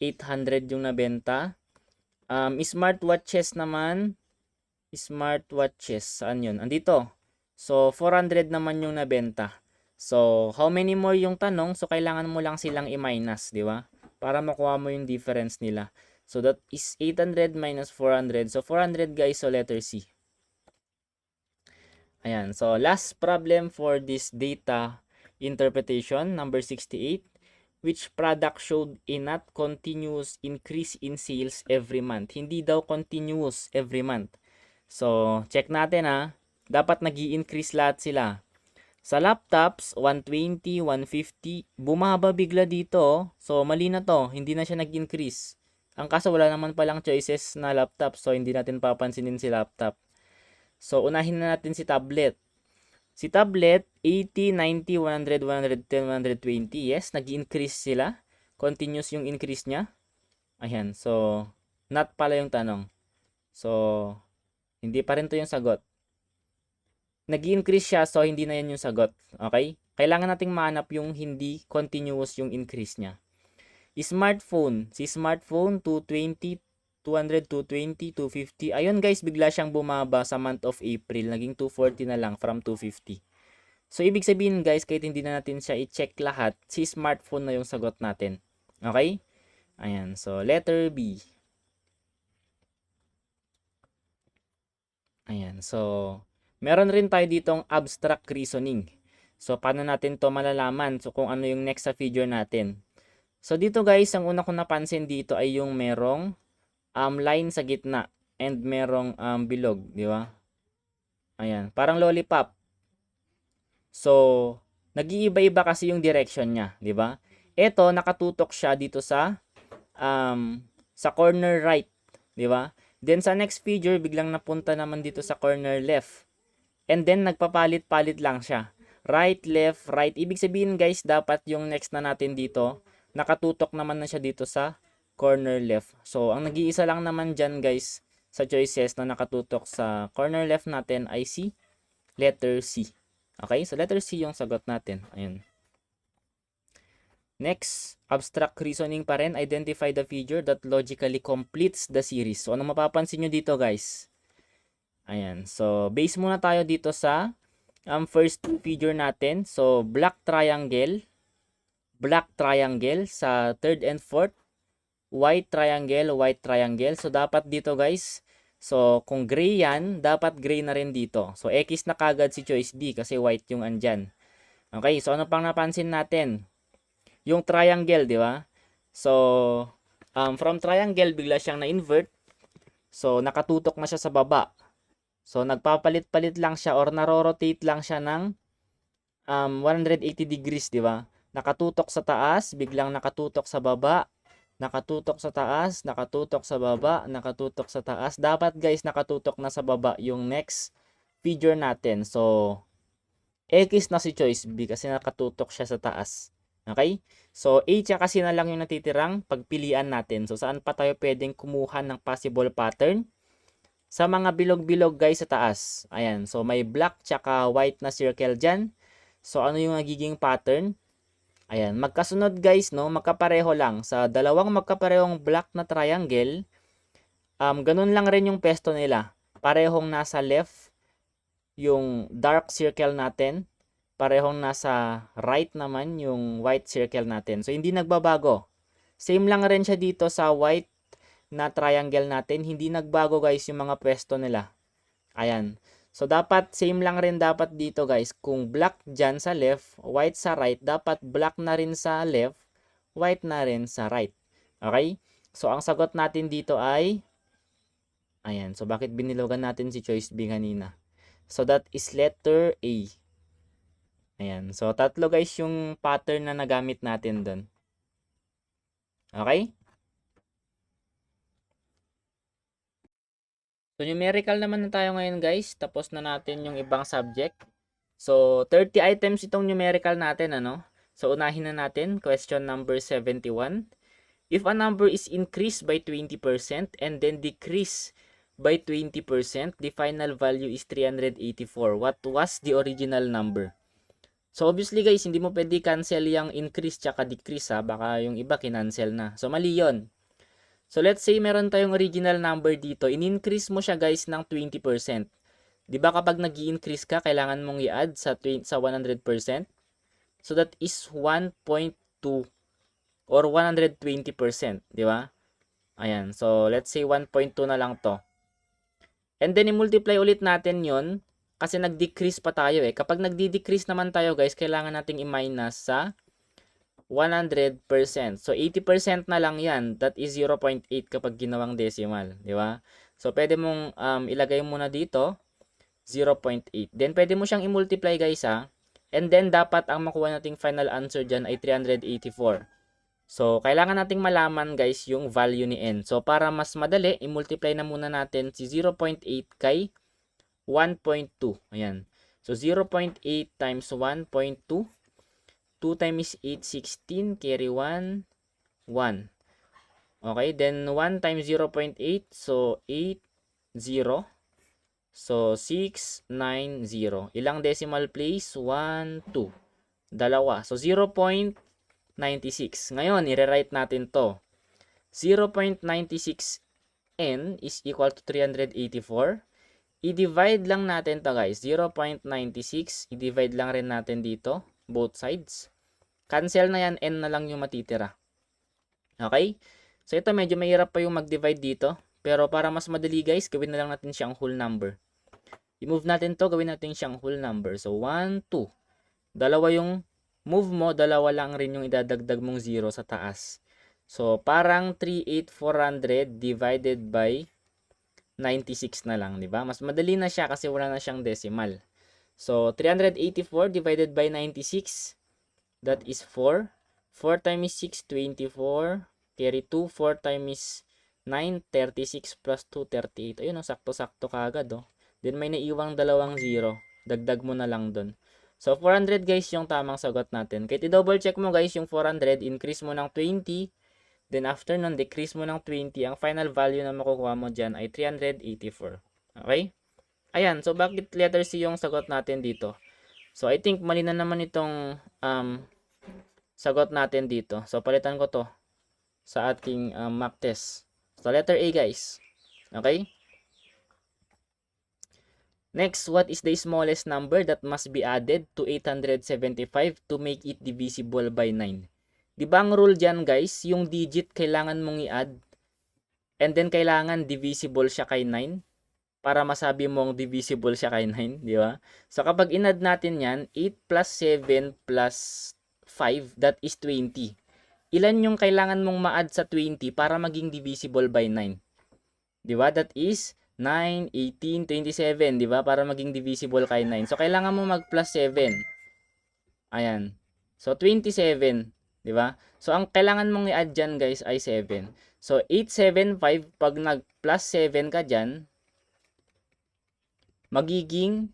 800 yung nabenta. Smartwatches naman, saan yun? Andito. So, 400 naman yung nabenta. So, how many more yung tanong? So, kailangan mo lang silang i-minus, di ba? Para makuha mo yung difference nila. So, that is 800 minus 400. So, 400 guys, so letter C. Ayan. So, last problem for this data interpretation, number 68. Which product showed a not continuous increase in sales every month? Hindi daw continuous every month. So, check natin ha. Dapat nag-i-increase lahat sila. Sa laptops, 120, 150, bumaba bigla dito. So, mali na to. Hindi na siya nag-increase. Ang kaso, wala naman palang choices na laptop. So, hindi natin papansinin si laptop. So, unahin na natin si tablet. Si tablet, 80, 90, 100, 110, 120. Yes, nag-increase sila. Continuous yung increase niya. Ayan. So, not pala yung tanong. So, hindi pa rin to yung sagot. Nag-increase siya, so hindi na yan yung sagot. Okay? Kailangan nating mahanap yung hindi continuous yung increase niya. Smartphone. Si smartphone, 220, 200, 220, 250. Ayun guys, bigla siyang bumaba sa month of April. Naging 240 na lang from 250. So, ibig sabihin guys, kahit hindi na natin siya i-check lahat, si smartphone na yung sagot natin. Okay? Ayan. So, letter B. Ayan. So, meron rin tayo ditong abstract reasoning. So, paano natin to malalaman? So, kung ano yung next sa figure natin. So, dito guys, ang una kong napansin dito ay yung merong line sa gitna and merong bilog, di ba? Ayan, parang lollipop. So, nag-iiba-iba kasi yung direction niya, di ba? Ito, nakatutok siya dito sa corner right, di ba? Then sa next figure, biglang napunta naman dito sa corner left. And then nagpapalit-palit lang siya. Right, left, right. Ibig sabihin guys, dapat yung next na natin dito, nakatutok naman na siya dito sa corner left. So, ang nag-iisa lang naman dyan guys, sa choices na nakatutok sa corner left natin ay si letter C. Okay? So, letter C yung sagot natin. Ayun. Next, abstract reasoning pa rin. Identify the figure that logically completes the series. So, ano mapapansin nyo dito guys? Ayan. So, base muna tayo dito sa first figure natin. So, black triangle sa third and fourth. White triangle. So, dapat dito guys. So, kung gray yan, dapat gray na rin dito. So, X na kagad si choice D kasi white yung andyan. Okay, so ano pang napansin natin? Yung triangle, di ba? So, from triangle, bigla siyang na-invert. So, nakatutok na siya sa baba. So, nagpapalit-palit lang siya or narorotate lang siya ng 180 degrees, di ba? Nakatutok sa taas, biglang nakatutok sa baba, nakatutok sa taas, nakatutok sa baba, nakatutok sa taas. Dapat guys, nakatutok na sa baba yung next figure natin. So, X na si choice B kasi nakatutok siya sa taas. Okay? So, A tsaka C na lang yung natitirang pagpilian natin. So, saan pa tayo pwedeng kumuha ng possible pattern? Sa mga bilog-bilog guys sa taas. Ayan. So, may black tsaka white na circle dyan. So, ano yung nagiging pattern? Ayan. Magkasunod guys, no? Magkapareho lang. Sa dalawang magkaparehong black na triangle, ganun lang rin yung pesto nila. Parehong nasa left yung dark circle natin. Parehong nasa right naman yung white circle natin. So, hindi nagbabago. Same lang rin siya dito sa white na triangle natin. Hindi nagbago guys yung mga pwesto nila. Ayan. So, dapat same lang rin dapat dito guys. Kung black dyan sa left, white sa right, dapat black na rin sa left, white na rin sa right. Okay? So, ang sagot natin dito ay Ayan. So, bakit binilogan natin si choice B kanina? So, that is letter A. Ayan. So, tatlo guys yung pattern na nagamit natin doon. Okay? So, numerical naman na tayo ngayon guys. Tapos na natin yung ibang subject. So, 30 items itong numerical natin, ano? So, unahin na natin. Question number 71. If a number is increased by 20% and then decreased by 20%, the final value is 384. What was the original number? So, obviously guys, hindi mo pwede cancel yung increase tsaka decrease ha. Baka yung iba kinancel na. So, mali yun. So, let's say meron tayong original number dito. In-increase mo siya guys ng 20%. Di ba kapag nag-i-increase ka, kailangan mong i-add sa 100%? So, that is 1.2 or 120%. Di ba? Ayan. So, let's say 1.2 na lang to. And then, i-multiply ulit natin yon kasi nag-decrease pa tayo eh. Kapag nagdi-decrease naman tayo guys, kailangan nating i-minus sa 100%. So, 80% na lang yan. That is 0.8 kapag ginawang decimal. Di ba? So, pwede mong ilagay muna dito 0.8. Then, pwede mo siyang i-multiply guys ha. And then, dapat ang makuha nating final answer dyan ay 384. So, kailangan nating malaman guys yung value ni n. So, para mas madali, i-multiply na muna natin si 0.8 kay 1.2. Ayan. So, 0.8 times 1.2. 2 times 8, 16. Carry 1, 1. Okay. Then, 1 times 0.8. So, 8, 0. So, 6, 9, 0. Ilang decimal place? 1, 2. Dalawa. So, 0.96. Ngayon, i-rewrite natin to. 0.96 n is equal to 384. I-divide lang natin to guys. 0.96. I-divide lang rin natin dito. Both sides. Cancel na yan. N na lang yung matitira. Okay? So, ito medyo mahirap pa yung mag-divide dito. Pero para mas madali guys, gawin na lang natin siyang whole number. I-move natin to. Gawin natin siyang whole number. So, 1, 2. Dalawa yung move mo. Dalawa lang rin yung idadagdag mong 0 sa taas. So, parang 38400 divided by 96 na lang, di ba? Mas madali na siya kasi wala na siyang decimal. So, 384 divided by 96, that is 4. 4 times 6, 24. Carry 2. 4 times 9, 36 plus 2, 38. Ayun, sakto-sakto kagad, oh. Then, may naiwang dalawang 0. Dagdag mo na lang dun. So, 400 guys yung tamang sagot natin. Kahit i-double check mo guys yung 400, increase mo ng 20. Then after nun, decrease mo ng 20. Ang final value na makukuha mo dyan ay 384. Okay? Ayan. So, bakit letter C yung sagot natin dito? So, I think mali na naman itong sagot natin dito. So, palitan ko to sa ating mock test. So, letter A guys. Okay? Next, what is the smallest number that must be added to 875 to make it divisible by 9? Di ba ang rule dyan guys, yung digit kailangan mong i-add and then kailangan divisible siya kay 9 para masabi mong divisible siya kay 9, di ba? So kapag in-add natin yan, 8 plus 7 plus 5, that is 20. Ilan yung kailangan mong ma-add sa 20 para maging divisible by 9? Di ba? That is 9, 18, 27, di ba? Para maging divisible kay 9. So kailangan mo mag plus 7. Ayan. So 27. Di ba? So, ang kailangan mong i-add dyan, guys, ay 7. So, 875, pag nag-plus 7 ka dyan, magiging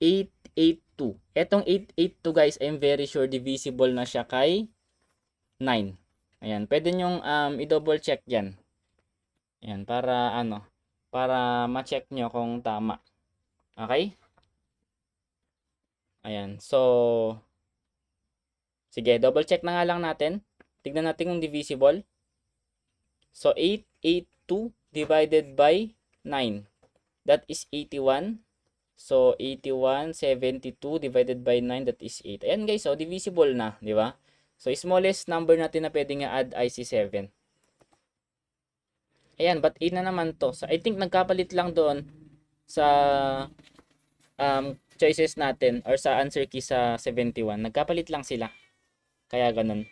882. Etong 882, guys, I'm very sure divisible na siya kay 9. Ayan. Pwede nyong i-double check yan. Ayan. Para ma-check nyo kung tama. Okay? Ayan. So, sige, double check na nga lang natin. Tignan natin kung divisible. So, 882 divided by 9. That is 81. So, 81, 72 divided by 9, that is 8. Ayan guys, so divisible na, di ba? So, smallest number natin na pwedeng i-add ay si 7. Ayan, but 8 na naman to. So, I think nagkapalit lang doon sa choices natin or sa answer key sa 71. Nagkapalit lang sila. Kaya ganun.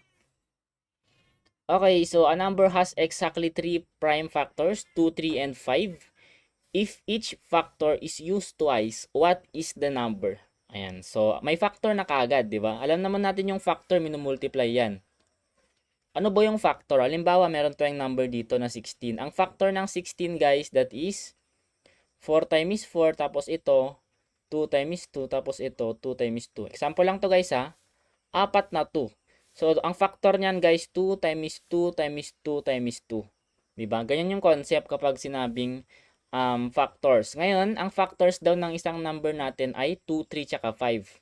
Okay, so a number has exactly 3 prime factors, 2, 3, and 5. If each factor is used twice, what is the number? Ayan. So, may factor na kaagad, di ba? Alam naman natin yung factor, minumultiply yan. Ano ba yung factor? Halimbawa, meron tayong number dito na 16. Ang factor ng 16, guys, that is 4 times 4, tapos ito, 2 times 2, tapos ito, 2 times 2. Example lang to guys ha. Apat na 2. So, ang factor niyan guys, 2 times 2 times 2 times 2. Diba? Ganyan yung concept kapag sinabing factors. Ngayon, ang factors daw ng isang number natin ay 2, 3, tsaka 5.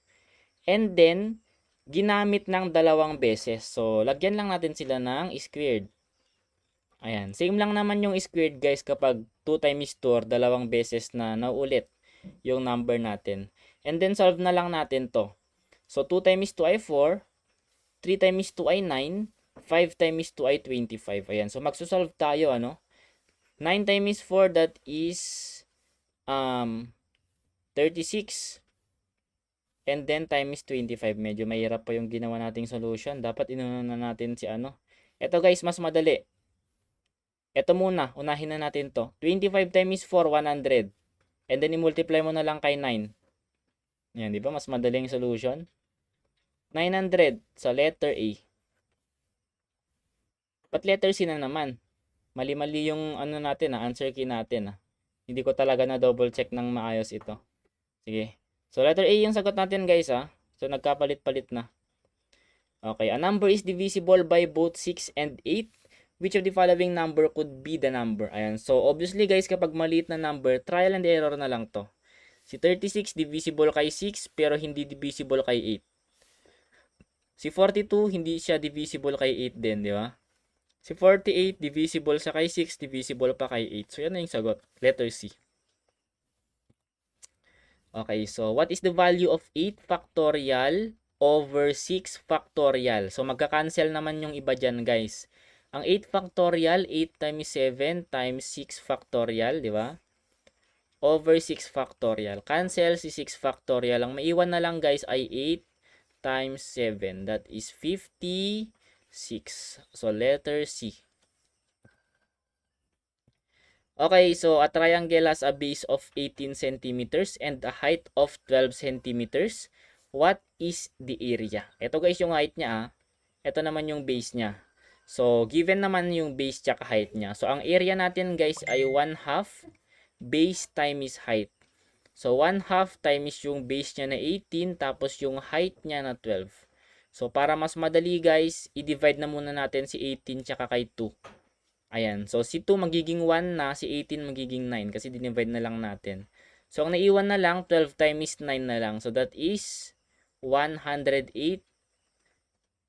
And then, ginamit ng dalawang beses. So, lagyan lang natin sila ng squared. Ayan. Same lang naman yung squared guys kapag 2 times 2 or dalawang beses na naulit yung number natin. And then, solve na lang natin to. So, 2 times 2 ay 4. 3 times 2 ay 9. 5 times 2 ay 25. Ayan. So, magsusolve tayo, ano? 9 times 4, that is 36. And then, times 25. Medyo mahirap pa yung ginawa nating solution. Dapat inuna na natin si ano. Ito guys, mas madali. Ito muna. Unahin na natin to. 25 times 4, 100. And then, i-multiply mo na lang kay 9. Yan, di ba? Mas madaling solution. 900 sa letter A. But letter C na naman. Mali-mali yung ano natin, answer key natin. Hindi ko talaga na double check ng maayos ito. Sige. So letter A yung sagot natin guys So nagkapalit-palit na. Okay, a number is divisible by both 6 and 8. Which of the following number could be the number? Ayan. So obviously guys, kapag maliit na number, trial and error na lang to. Si 36 divisible kay 6 pero hindi divisible kay 8. Si 42 hindi siya divisible kay 8 din, di ba? Si 48, divisible sa kay 6, divisible pa kay 8. So, yan na yung sagot. Letter C. Okay, so what is the value of 8 factorial over 6 factorial? So, magka-cancel naman yung iba dyan, guys. Ang 8 factorial, 8 times 7 times 6 factorial, di ba? Over 6 factorial. Cancel si 6 factorial. Ang maiwan na lang, guys, ay 8 times 7. That is 56. So, letter C. Okay, so a triangle has a base of 18 centimeters and a height of 12 centimeters. What is the area? Ito guys yung height niya. Ito naman yung base niya. So, given naman yung base tsaka height niya. So, ang area natin guys ay 1/2 base times height. So, 1/2 times yung base niya na 18 tapos yung height niya na 12. So, para mas madali guys, i-divide na muna natin si 18 tsaka kay 2. Ayan. So, si 2 magiging 1 na, si 18 magiging 9 kasi dinivide na lang natin. So, ang naiwan na lang, 12 times 9 na lang. So, that is 108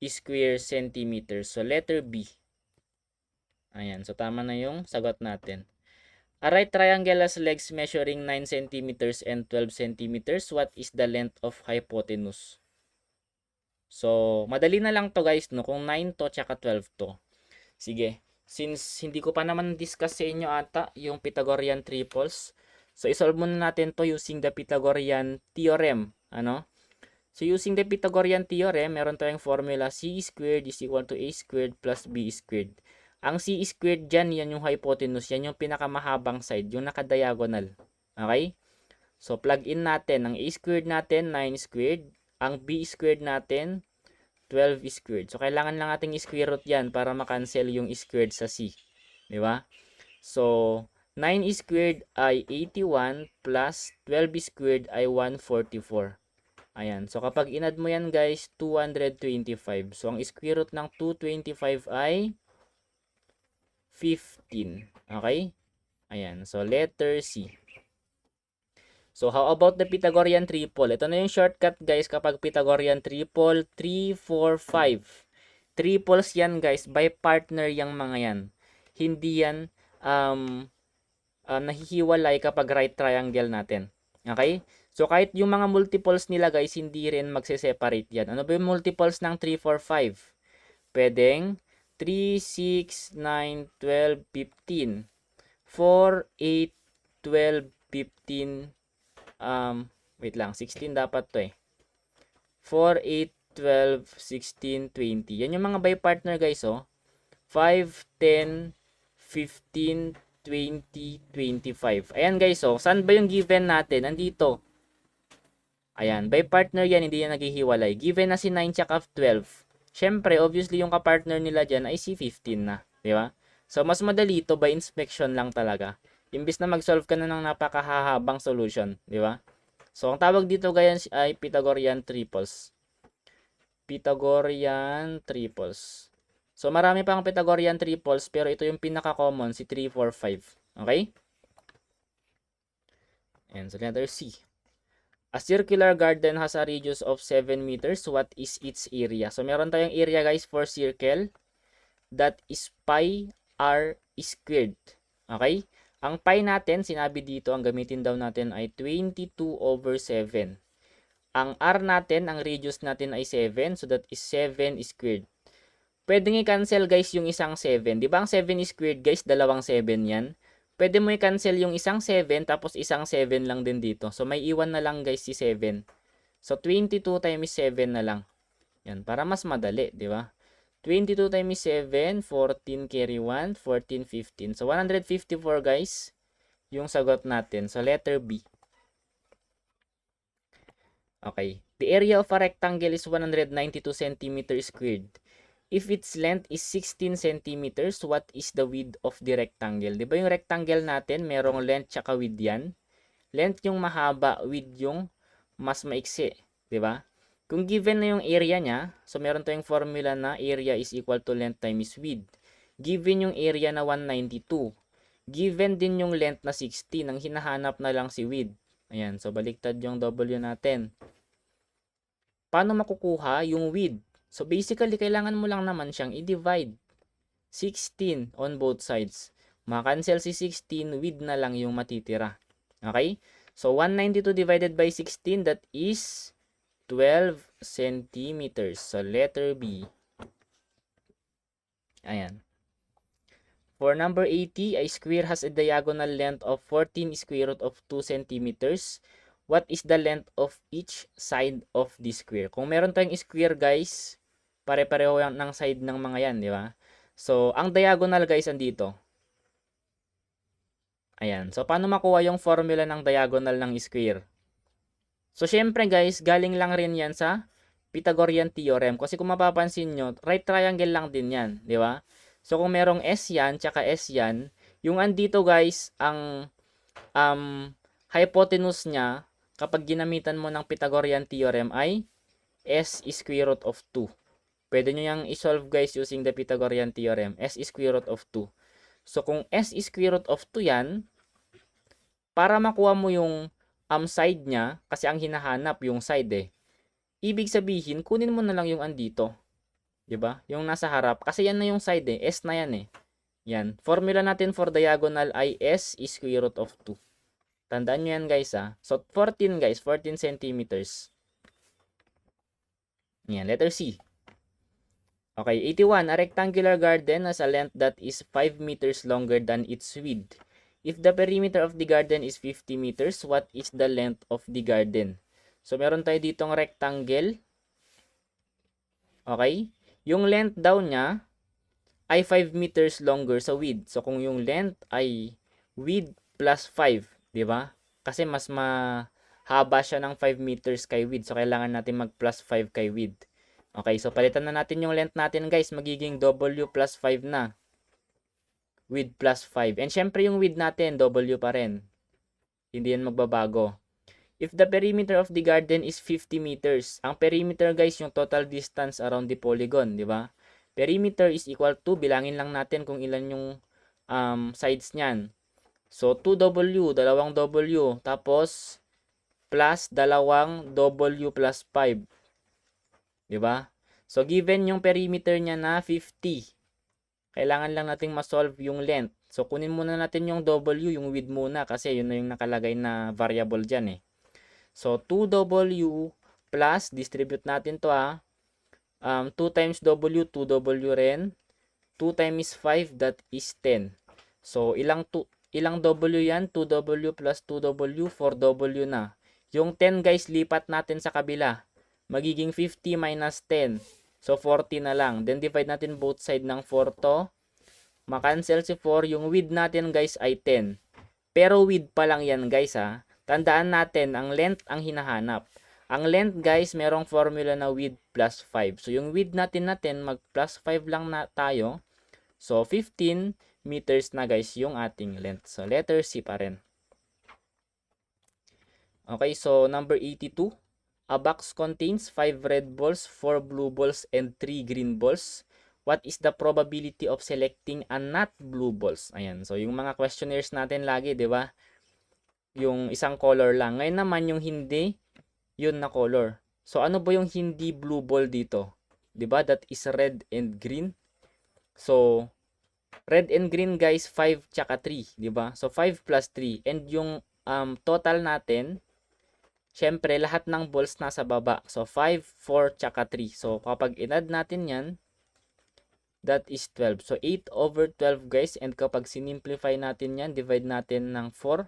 square centimeters. So, letter B. Ayan. So, tama na yung sagot natin. A right triangle has legs measuring 9 centimeters and 12 centimeters. What is the length of hypotenuse? So, madali na lang to guys, no? Kung 9 to, tsaka 12 to. Sige. Since hindi ko pa naman discuss sa inyo ata yung Pythagorean triples, so isolve muna natin to using the Pythagorean theorem. Ano? So using the Pythagorean theorem, meron tayong formula c squared is equal to a squared plus b squared. Ang c squared dyan, yan yung hypotenuse, yan yung pinakamahabang side, yung nakadiagonal. Okay? So plug in natin, ang a squared natin, 9 squared, ang b squared natin, 12 squared. So, kailangan lang nating square root yan para makancel yung squared sa C. Di ba? So, 9 squared ay 81 plus 12 squared ay 144. Ayan. So, kapag inad mo yan guys, 225. So, ang square root ng 225 ay 15. Okay? Ayan. So, letter C. So, how about the Pythagorean triple? Ito na yung shortcut guys kapag Pythagorean triple, 3, 4, 5. Triples yan guys, by partner yung mga yan. Hindi yan nahihiwalay kapag right triangle natin. Okay? So, kahit yung mga multiples nila guys, hindi rin magse-separate yan. Ano ba yung multiples ng 3, 4, 5? Pwedeng 3, 6, 9, 12, 15. 4, 8, 12, 15, wait lang, 16 dapat to 4, 8, 12, 16, 20. Yan yung mga by partner guys 5, 10, 15, 20, 25. Ayan guys, so saan ba yung given natin? Nandito. Ayan, by partner yan, hindi yan naghihiwalay. Given na si 9 tsaka 12. Syempre, obviously yung kapartner nila dyan ay si 15 na. Di ba? So, mas madali ito by inspection lang talaga. Imbis na mag-solve ka na ng napakahahabang solution. Di ba? So, ang tawag dito guys ay Pythagorean triples. Pythagorean triples. So, marami pang Pythagorean triples, pero ito yung pinaka-common, si 3, 4, 5. Okay? And so, letter C. A circular garden has a radius of 7 meters. What is its area? So, meron tayong area guys for circle. That is pi r squared. Okay? Ang pi natin, sinabi dito, ang gamitin daw natin ay 22/7. Ang r natin, ang radius natin ay 7. So, that is 7 squared. Pwede nga i-cancel guys yung isang 7. Di ba ang 7 squared guys, dalawang 7 yan? Pwede mo i-cancel yung isang 7 tapos isang 7 lang din dito. So may iwan na lang guys si 7. So 22 times 7 na lang. Yan, para mas madali, di ba? 22 times 7, 14 carry 1, 14, 15. So 154 guys, yung sagot natin. So letter B. Okay. The area of a rectangle is 192 cm squared. If its length is 16 centimeters, what is the width of the rectangle? Di ba yung rectangle natin, merong length tsaka width yan? Length yung mahaba, width yung mas maiksi. Di ba? Kung given na yung area niya, so meron tayong formula na area is equal to length times width. Given yung area na 192. Given din yung length na 16, ang hinahanap na lang si width. Ayan, so baliktad yung W natin. Paano makukuha yung width? So basically, kailangan mo lang naman siyang i-divide. 16 on both sides. Makancel si 16, width na lang yung matitira. Okay? So 192 divided by 16, that is 12 centimeters. So letter B. Ayan. For number 80, a square has a diagonal length of 14 square root of 2 centimeters. What is the length of each side of the square? Kung meron tayong square guys, pare-pareho ng side ng mga yan, di ba? So, ang diagonal guys andito. Ayan. So, paano makuha yung formula ng diagonal ng square? So, syempre guys, galing lang rin yan sa Pythagorean theorem. Kasi kung mapapansin nyo, right triangle lang din yan, di ba? So, kung merong S yan, tsaka S yan, yung andito guys, ang hypotenuse niya, kapag ginamitan mo ng Pythagorean theorem ay S square root of 2. Pwede nyo yung isolve guys using the Pythagorean theorem. S square root of 2. So, kung S square root of 2 yan, para makuha mo yung side niya, kasi ang hinahanap yung side eh. Ibig sabihin, kunin mo na lang yung andito. 'Di ba? Yung nasa harap. Kasi yan na yung side eh. S na yan eh. Yan. Formula natin for diagonal ay S square root of 2. Tandaan nyo yan guys ha. So, 14 guys. 14 centimeters. Yan. Letter C. Okay, 81. A rectangular garden has a length that is 5 meters longer than its width. If the perimeter of the garden is 50 meters, what is the length of the garden? So, meron tayo ditong rectangle. Okay? Yung length daw niya ay 5 meters longer sa width. So, kung yung length ay width plus 5, di ba? Kasi mas mahaba siya ng 5 meters kay width. So, kailangan natin mag plus 5 kay width. Okay, so palitan na natin yung length natin guys. Magiging W plus 5 na. Width plus 5. And syempre yung width natin, W pa rin. Hindi yan magbabago. If the perimeter of the garden is 50 meters, ang perimeter guys, yung total distance around the polygon, di ba? Perimeter is equal to, bilangin lang natin kung ilan yung sides niyan. So, 2W, dalawang W, tapos plus dalawang W plus 5. Di ba? So, given yung perimeter niya na 50, kailangan lang nating ma-solve yung length. So, kunin muna natin yung W, yung width muna, kasi yun na yung nakalagay na variable dyan eh. So, 2W plus, distribute natin to 2 times W, 2W rin. 2 times 5, that is 10. So, ilang W yan? 2W plus 2W, 4W na. Yung 10 guys, lipat natin sa kabila. Magiging 50 minus 10. So, 40 na lang. Then, divide natin both side ng 4 to. makancel si 4, yung width natin guys ay 10. Pero width pa lang yan guys ha. Tandaan natin, ang length ang hinahanap. Ang length guys, merong formula na width plus 5. So yung width natin mag plus 5 lang na tayo. So 15 meters na guys yung ating length. So letter C pa rin. Okay, so number 82. A box contains 5 red balls, 4 blue balls, and 3 green balls. What is the probability of selecting a not blue balls? Ayan, so yung mga questionnaires natin lagi, di ba? Yung isang color lang. Ngayon naman yung hindi, yun na color. So ano ba yung hindi blue ball dito? 'Di ba? That is red and green. So red and green guys 5 tsaka 3, 'di ba? So 5 plus 3 and yung total natin syempre lahat ng balls nasa baba. So 5, 4 tsaka 3. So kapag in-add natin 'yan, that is 12. So 8 over 12 guys, and kapag sinimplify natin 'yan, divide natin ng 4,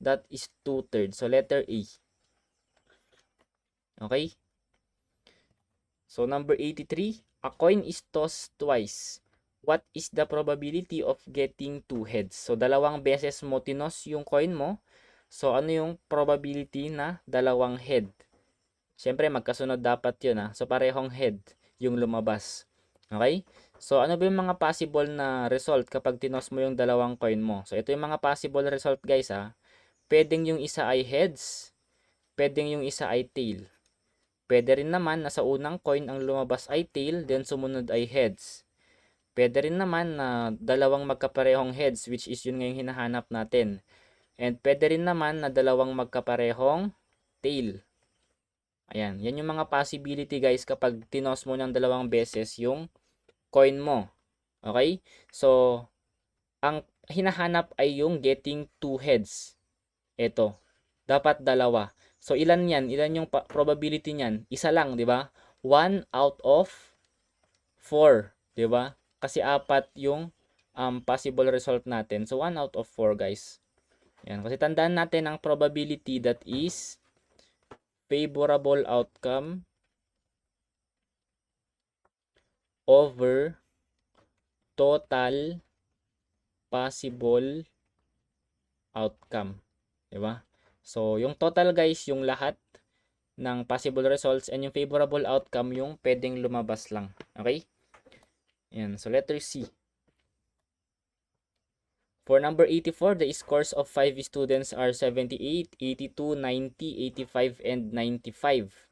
that is 2/3. So letter A. Okay? So number 83, a coin is tossed twice. What is the probability of getting 2 heads? So dalawang beses mo tinos yung coin mo. So ano yung probability na dalawang head? Siyempre magkasunod dapat yun ha. So parehong head yung lumabas. Okay? So ano ba yung mga possible na result kapag tinos mo yung dalawang coin mo? So ito yung mga possible result guys ha. Pwedeng yung isa ay heads. Pwedeng yung isa ay tail. Pwede rin naman na sa unang coin ang lumabas ay tail, then sumunod ay heads. Pwede rin naman na dalawang magkaparehong heads, which is yun nga yung hinahanap natin. And pwede rin naman na dalawang magkaparehong tail. Ayan, yan yung mga possibility guys kapag tinos mo ng dalawang beses yung coin mo. Okay? So, ang hinahanap ay yung getting 2 heads. Ito, dapat dalawa. So, ilan yan? Ilan yung probability niyan? Isa lang, di ba? 1 out of 4, di ba? Kasi apat yung possible result natin. So, 1 out of 4, guys. Yan. Kasi tandaan natin ang probability that is favorable outcome over total possible outcome. Di ba? So, yung total guys, yung lahat ng possible results, and yung favorable outcome, yung pwedeng lumabas lang. Okay? Yan. So, letter C. For number 84, the scores of 5 students are 78, 82, 90, 85, and 95.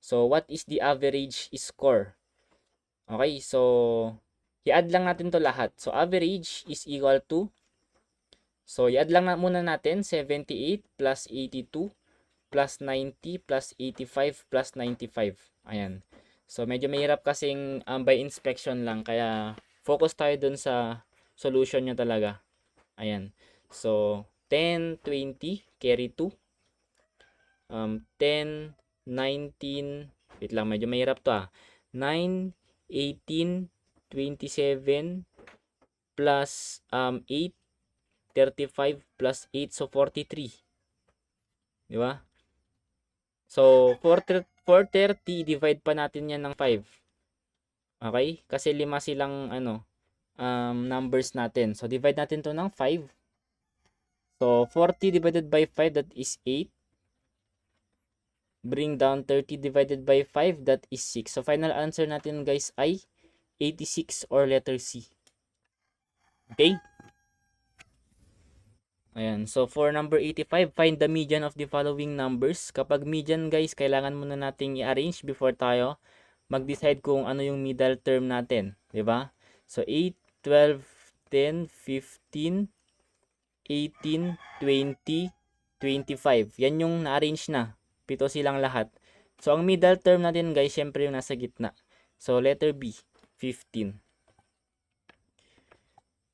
So, what is the average score? Okay, so, i-add lang natin to lahat. So, average is equal to, so, i-add lang muna natin 78 plus 82 plus 90 plus 85 plus 95. Ayan. So, medyo mahirap kasing by inspection lang. Kaya, focus tayo dun sa solution nyo talaga. Ayan. So, 10, 20, carry 2. 10, 19, wait lang, medyo mahirap to 9, 18, 27, plus 8, 35, plus 8, so 43. Di ba? So, 430, divide pa natin yan ng 5. Okay? Kasi 5 silang, numbers natin. So, divide natin to ng 5. So, 40 divided by 5, that is 8. Bring down 30 divided by 5, that is 6. So, final answer natin guys ay 86 or letter C. Okay? Ayan. So, for number 85, find the median of the following numbers. Kapag median guys, kailangan muna nating i-arrange before tayo mag-decide kung ano yung middle term natin. Diba? So, 8, 12, 10, 15, 18, 20, 25. Yan yung na-arrange na. 7 silang lahat. So, ang middle term natin guys, syempre yung nasa gitna. So, letter B, 15.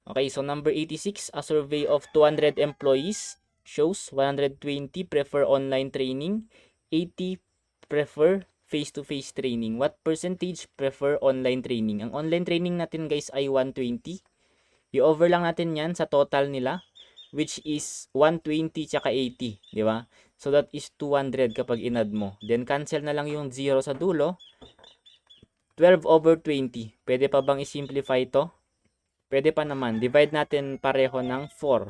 Okay, so number 86, a survey of 200 employees shows 120 prefer online training, 80 prefer face-to-face training. What percentage prefer online training? Ang online training natin guys ay 120. I-over lang natin yan sa total nila, which is 120 tsaka 80, di ba? So that is 200 kapag inad mo. Then cancel na lang yung 0 sa dulo. 12 over 20. Pwede pa bang i-simplify ito? Pwede pa naman. Divide natin pareho ng 4.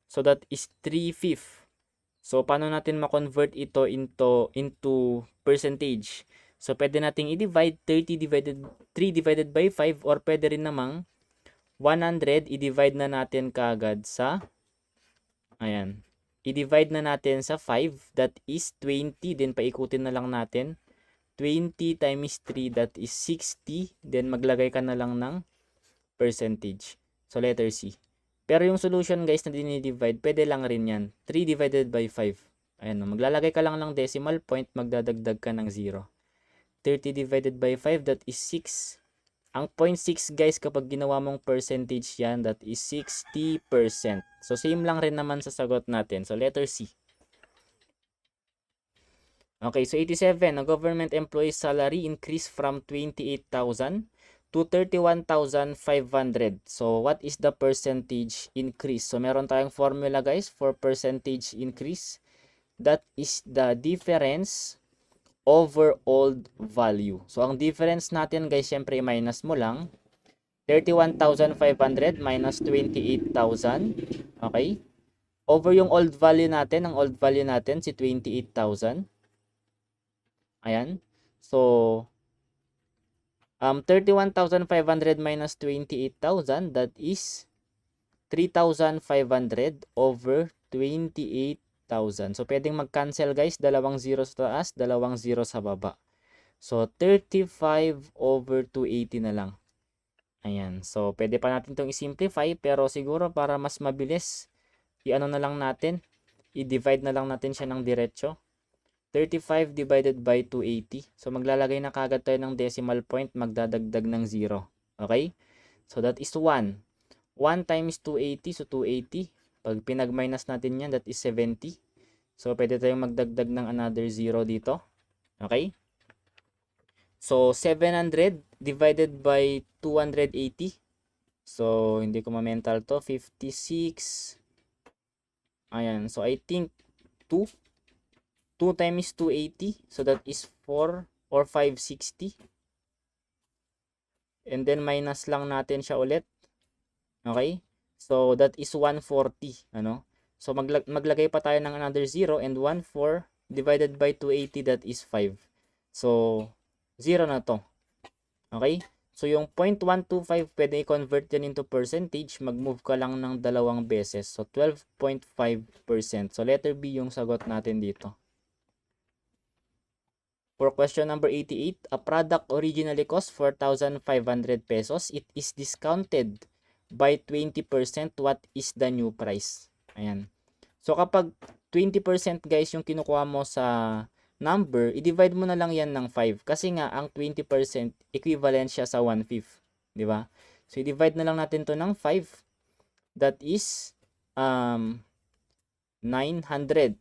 So that is 3/5. So paano natin ma-convert ito into percentage? So pwede nating i-divide 3 divided by 5 or pwede rin namang 100 i-divide na natin kaagad sa ayan. I-divide na natin sa 5, that is 20, then paikutin na lang natin. 20 times 3, that is 60, then maglagay ka na lang ng percentage. So letter C. Pero yung solution guys na dinidivide, pwede lang rin yan. 3 divided by 5. Ayan, maglalagay ka lang ng decimal point, magdadagdag ka ng 0. 30 divided by 5, that is 6. Ang 0.6 guys, kapag ginawa mong percentage yan, that is 60%. So same lang rin naman sa sagot natin. So letter C. Okay, so 87, a government employee's salary increased from 28,000 to 31,500. So what is the percentage increase? So meron tayong formula guys for percentage increase. That is the difference over old value. So ang difference natin guys, syempre minus mo lang. 31,500 minus 28,000. Okay? Over yung old value natin, ang old value natin si 28,000. Ayan. So 31,500 minus 28,000, that is 3,500 over 28,000. So pwedeng mag-cancel guys, dalawang 0 sa taas, dalawang 0 sa baba. So 35 over 280 na lang. Ayan. So pwede pa natin itong i-simplify, pero siguro para mas mabilis, i-ano na lang natin, i-divide na lang natin siya ng diretso. 35 divided by 280. So maglalagay na kagad tayo ng decimal point, magdadagdag ng 0. Okay? So that is 1. 1 times 280, so 280. Pag pinag-minus natin yan, that is 70. So pwede tayong magdagdag ng another 0 dito. Okay? So 700 divided by 280. So hindi ko ma-mental to. 56. Ayan. So I think 2. 2 times 280. So that is 4 or 560. And then minus lang natin siya ulit. Okay? So that is 140. Ano? So maglagay pa tayo ng another 0 and 1, 4 divided by 280, that is 5. So 0 na to. Okay? So yung 0.125 pwede i-convert yan into percentage. Mag-move ka lang ng dalawang beses. So 12.5%. So letter B yung sagot natin dito. For question number 88, a product originally cost 4,500 pesos. It is discounted by 20%. What is the new price? Ayan. So kapag 20% guys yung kinukuha mo sa number, i-divide mo na lang yan ng 5. Kasi nga, ang 20% equivalent siya sa 1/5. Di ba? So i-divide na lang natin to ng 5. That is 900.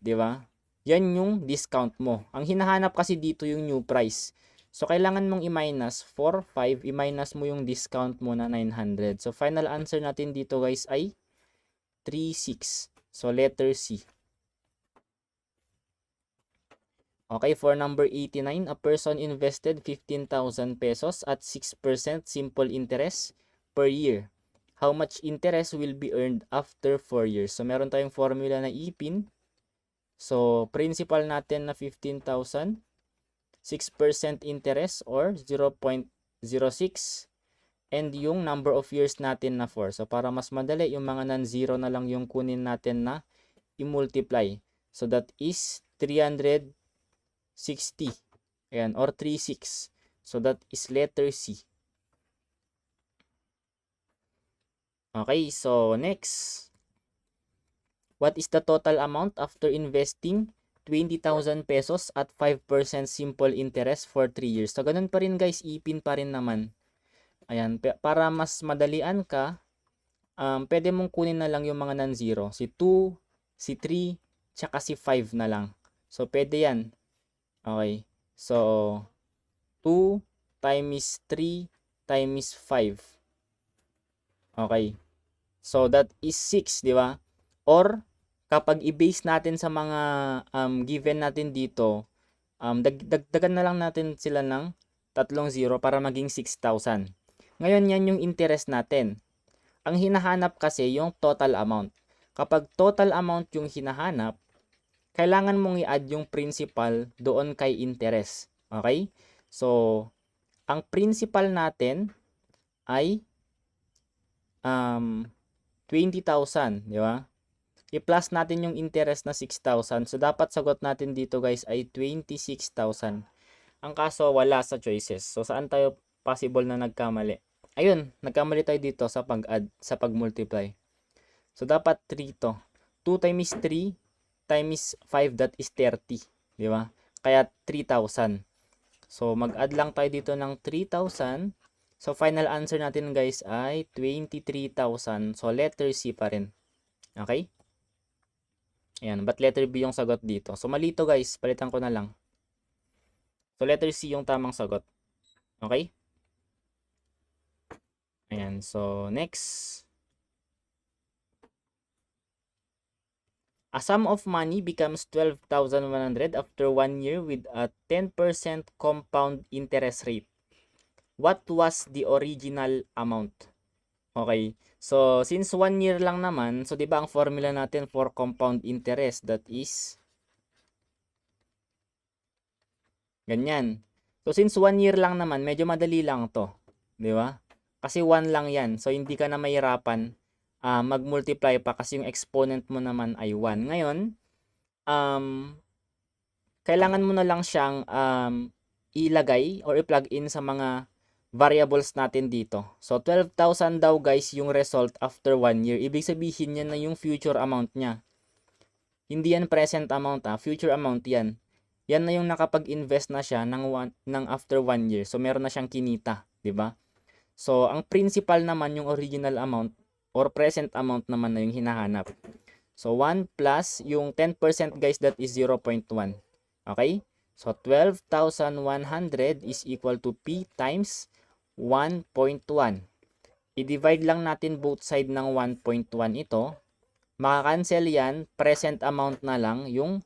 Di ba? Yan yung discount mo. Ang hinahanap kasi dito yung new price. So, kailangan mong i-minus 4, 5, i-minus mo yung discount mo na 900. So, final answer natin dito guys ay 36. So, letter C. Okay, for number 89, a person invested 15,000 pesos at 6% simple interest per year. How much interest will be earned after 4 years? So, meron tayong formula na ipin. So, principal natin na 15,000, 6% interest or 0.06, and yung number of years natin na 4. So, para mas madali, yung mga non-zero na lang yung kunin natin na i-multiply. So, that is 360. Ayan, or 36. So, that is letter C. Okay, so next. What is the total amount after investing 20,000 pesos at 5% simple interest for 3 years? So, ganun pa rin guys, ipin pa rin naman. Ayan, para mas madalian ka, pwede mong kunin na lang yung mga non-zero. Si 2, si 3, tsaka si 5 na lang. So, pwede yan. Okay. So, 2 times 3 times 5. Okay. So, that is 6, di ba? Or, kapag i-base natin sa mga given natin dito, dagdagan na lang natin sila ng 3 0 para maging 6,000. Ngayon, yan yung interest natin. Ang hinahanap kasi yung total amount. Kapag total amount yung hinahanap, kailangan mong i-add yung principal doon kay interest. Okay? So, ang principal natin ay 20,000, di ba? I-plus natin yung interest na 6,000. So, dapat sagot natin dito guys ay 26,000. Ang kaso, wala sa choices. So, saan tayo possible na nagkamali? Ayun, nagkamali tayo dito sa pag-add, sa pag-multiply. So, dapat 3 to. 2 times 3 times 5, that is 30. Di ba? Kaya 3,000. So, mag-add lang tayo dito ng 3,000. So, final answer natin guys ay 23,000. So, letter C pa rin. Okay? Ayan, but letter B yung sagot dito. So, mali to guys. Palitan ko na lang. So, letter C yung tamang sagot. Okay? Ayan, so, next. A sum of money becomes 12,100 after 1 year with a 10% compound interest rate. What was the original amount? Okay. So, since 1 year lang naman, so 'di ba ang formula natin for compound interest, that is ganyan. So, since 1 year lang naman, medyo madali lang 'to, 'di ba? Kasi 1 lang 'yan. So, hindi ka na mahirapan mag-multiply pa kasi yung exponent mo naman ay 1. Ngayon, kailangan mo na lang siyang ilagay or i-plug in sa mga variables natin dito. So, 12,000 daw guys yung result after 1 year. Ibig sabihin yan na yung future amount niya. Hindi yan present amount future amount yan. Yan na yung nakapag-invest na siya ng after 1 year. So, meron na siyang kinita, 'di ba? So, ang principal naman yung original amount or present amount naman na yung hinahanap. So, 1 plus yung 10% guys, that is 0.1. Okay? So, 12,100 is equal to P times 1.1. I-divide lang natin both side ng 1.1 ito. Makakancel yan. Present amount na lang yung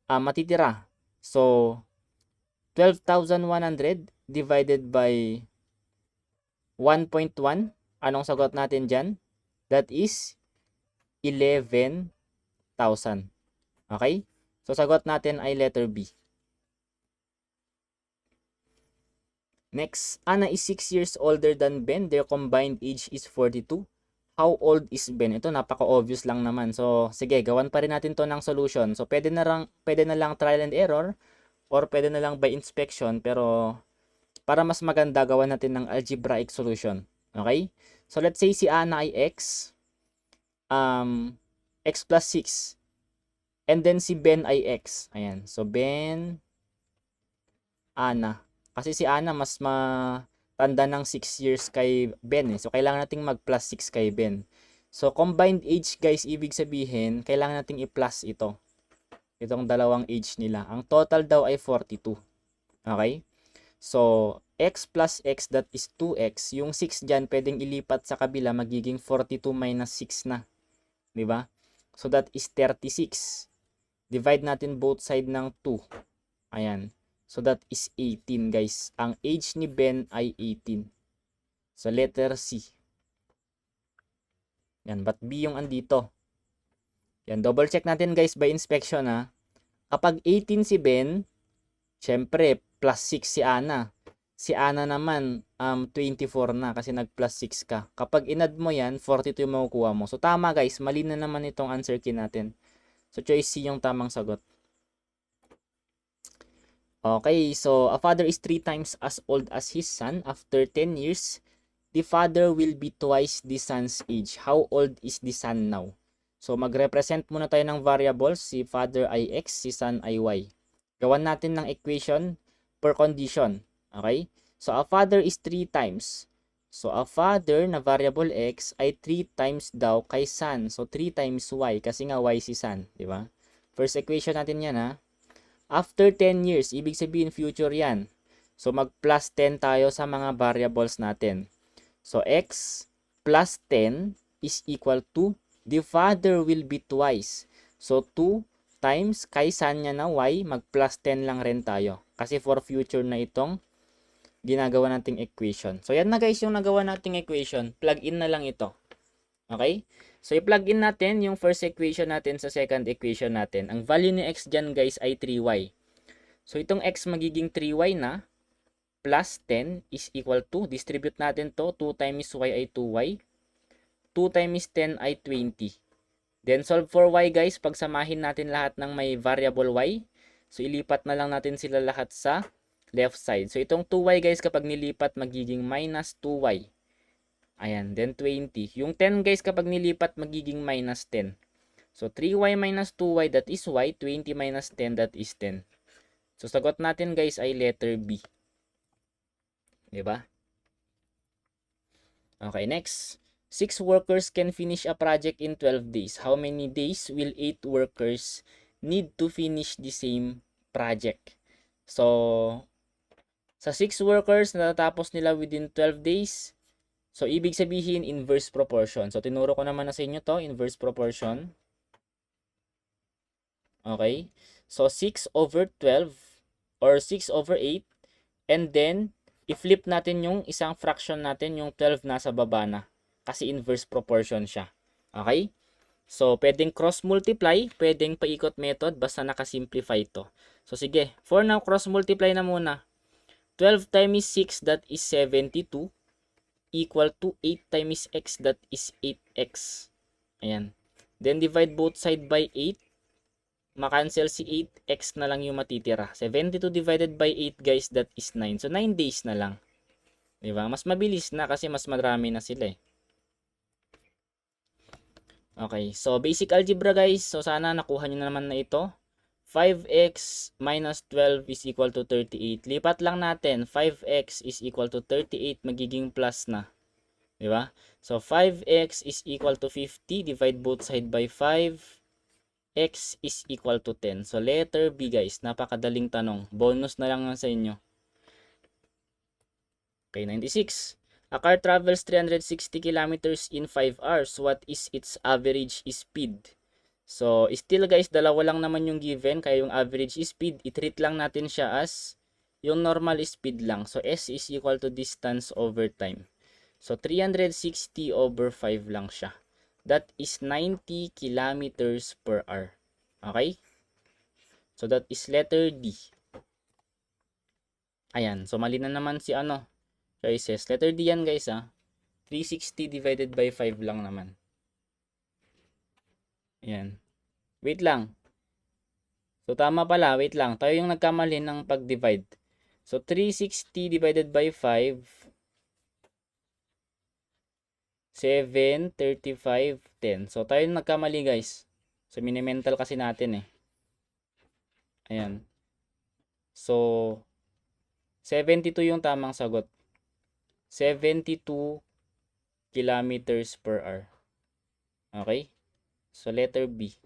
matitira. So, 12,100 divided by 1.1. Anong sagot natin dyan? That is 11,000. Okay? So, sagot natin ay letter B. Next, Anna is 6 years older than Ben. Their combined age is 42. How old is Ben? Ito, napaka-obvious lang naman. So, sige, gawan pa rin natin to ng solution. So, pwede na lang trial and error or pwede na lang by inspection. Pero, para mas maganda, gawan natin ng algebraic solution. Okay? So, let's say si Anna ay x. X plus 6. And then si Ben ay x. Ayan. So, Ben, Ana. Kasi si Ana mas matanda ng 6 years kay Ben. So, kailangan nating mag-plus 6 kay Ben. So, combined age guys, ibig sabihin, kailangan nating i-plus ito. Itong dalawang age nila. Ang total daw ay 42. Okay? So, x plus x, that is 2x. Yung 6 dyan, pwedeng ilipat sa kabila, magiging 42 minus 6 na. Diba? So, that is 36. Divide natin both side ng 2. Ayan. So, that is 18, guys. Ang age ni Ben ay 18. So, letter C. Yan. But B yung andito. Yan. Double check natin, guys, by inspection, ha. Kapag 18 si Ben, syempre, plus 6 si Ana. Si Ana naman, 24 na kasi nag-plus 6 ka. Kapag inad mo yan, 42 yung makukuha mo. So, tama, guys. Mali na naman itong answer key natin. So, choice C yung tamang sagot. Okay, so a father is 3 times as old as his son. After 10 years, the father will be twice the son's age. How old is the son now? So, mag-represent muna tayo ng variables. Si father ay x, si son ay y. Gawan natin ng equation per condition. Okay? So, a father is 3 times. So, a father na variable x ay 3 times daw kay son. So, 3 times y kasi nga y si son. Diba? First equation natin yan, ha? After 10 years, ibig sabihin future yan. So, mag-plus 10 tayo sa mga variables natin. So, x plus 10 is equal to the father will be twice. So, 2 times kay son niya na y, mag-plus 10 lang rin tayo. Kasi for future na itong ginagawa nating equation. So, yan na guys yung nagawa nating equation. Plug in na lang ito. Okay? So, i-plug in natin yung first equation natin sa second equation natin. Ang value ni x dyan guys ay 3y. So, itong x magiging 3y na plus 10 is equal to, distribute natin to, 2 times y ay 2y. 2 times 10 ay 20. Then, solve for y guys, pagsamahin natin lahat ng may variable y. So, ilipat na lang natin sila lahat sa left side. So, itong 2y guys, kapag nilipat, magiging minus 2y. Ayan, then 20. Yung 10 guys, kapag nilipat, magiging minus 10. So, 3y minus 2y, that is y. 20 minus 10, that is 10. So, sagot natin guys ay letter B. Diba? Okay, next. 6 workers can finish a project in 12 days. How many days will 8 workers need to finish the same project? So, sa 6 workers, natatapos nila within 12 days. So, ibig sabihin, inverse proportion. So, tinuro ko naman na sa inyo to, inverse proportion. Okay? So, 6 over 12 or 6 over 8. And then, i-flip natin yung isang fraction natin, yung 12 nasa baba na. Kasi inverse proportion siya. Okay? So, pwedeng cross-multiply, pwedeng paikot method, basta nakasimplify to. So, sige. For now, cross-multiply na muna. 12 times 6, that is 72, equal to 8 times x, that is 8x. Ayan. Then, divide both side by 8. Makancel si 8x na lang yung matitira. 72 divided by 8, guys, that is 9. So, 9 days na lang. Diba? Mas mabilis na kasi mas marami na sila eh. Okay, so basic algebra guys. So sana nakuha nyo na naman na ito. 5x minus 12 is equal to 38. Lipat lang natin. 5x is equal to 38. Magiging plus na. Diba? So 5x is equal to 50. Divide both side by 5. X is equal to 10. So letter B guys. Napakadaling tanong. Bonus na lang sa inyo. Okay, 96. A car travels 360 kilometers in 5 hours. What is its average speed? So, still guys, dalawa lang naman yung given. Kaya yung average speed, i-treat lang natin siya as yung normal speed lang. So, S is equal to distance over time. So, 360 over 5 lang siya. That is 90 kilometers per hour. Okay? So, that is letter D. Ayan. So, mali na naman si choices. Letter D yan guys 360 divided by 5 lang naman. Ayan. Wait lang. So tama pala, wait lang. Tayo yung nagkamali ng pag-divide. So 360 divided by 5, 7, 35, 10. So tayo yung nagkamali guys. So mini-mental kasi natin eh. Ayan. So 72 yung tamang sagot. 72 kilometers per hour. Okay? So, letter B.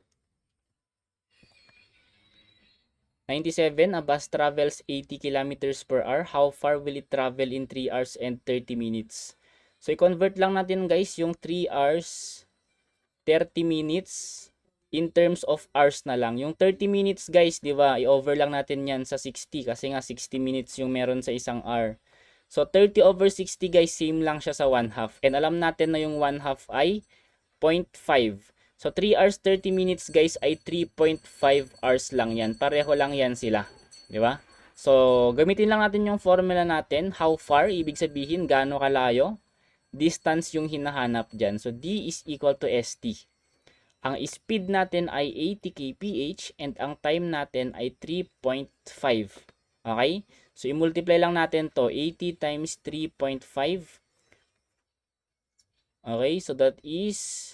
97. A bus travels 80 kilometers per hour. How far will it travel in 3 hours and 30 minutes? So, i-convert lang natin guys yung 3 hours, 30 minutes in terms of hours na lang. Yung 30 minutes guys, di ba, i-over lang natin yan sa 60 kasi nga 60 minutes yung meron sa isang hour. So, 30 over 60 guys, same lang siya sa 1/2. And alam natin na yung 1/2 ay 0.5. So, 3 hours 30 minutes guys ay 3.5 hours lang yan. Pareho lang yan sila. Di ba? So, gamitin lang natin yung formula natin. How far, ibig sabihin, gaano kalayo. Distance yung hinahanap dyan. So, D is equal to ST. Ang speed natin ay 80 kph and ang time natin ay 3.5. Okay? So, i-multiply lang natin to. 80 times 3.5. Okay? So, that is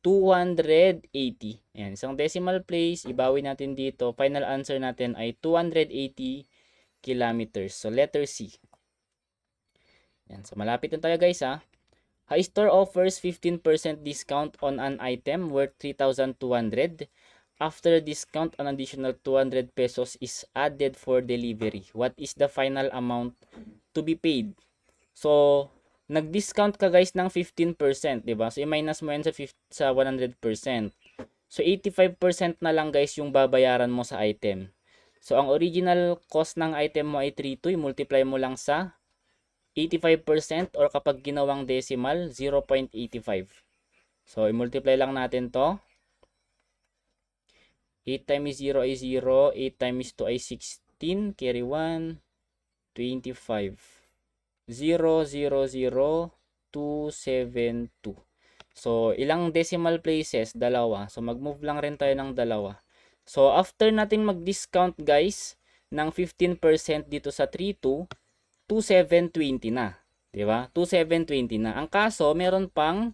280. Ayan. Isang decimal place. Ibawi natin dito. Final answer natin ay 280 kilometers. So, letter C. Ayan. So, malapit na tayo guys A store offers 15% discount on an item worth 3,200. After discount, an additional 200 pesos is added for delivery. What is the final amount to be paid? So, nag-discount ka guys ng 15%, 'di ba? So, i-minus mo yan sa 100%. So, 85% na lang guys yung babayaran mo sa item. So, ang original cost ng item mo ay 3,200, i-multiply mo lang sa 85% or kapag ginawang decimal, 0.85. So, i-multiply lang natin to. 8 times 0 ay 0. 8 times 2 ay 16. Carry 1. 25. 0, 0, 0, 2, 7, 2. So, ilang decimal places? Dalawa. So, mag-move lang rin tayo ng dalawa. So, after natin mag-discount guys, ng 15% dito sa 32, 2720 na. Diba? 2720 na. Ang kaso, meron pang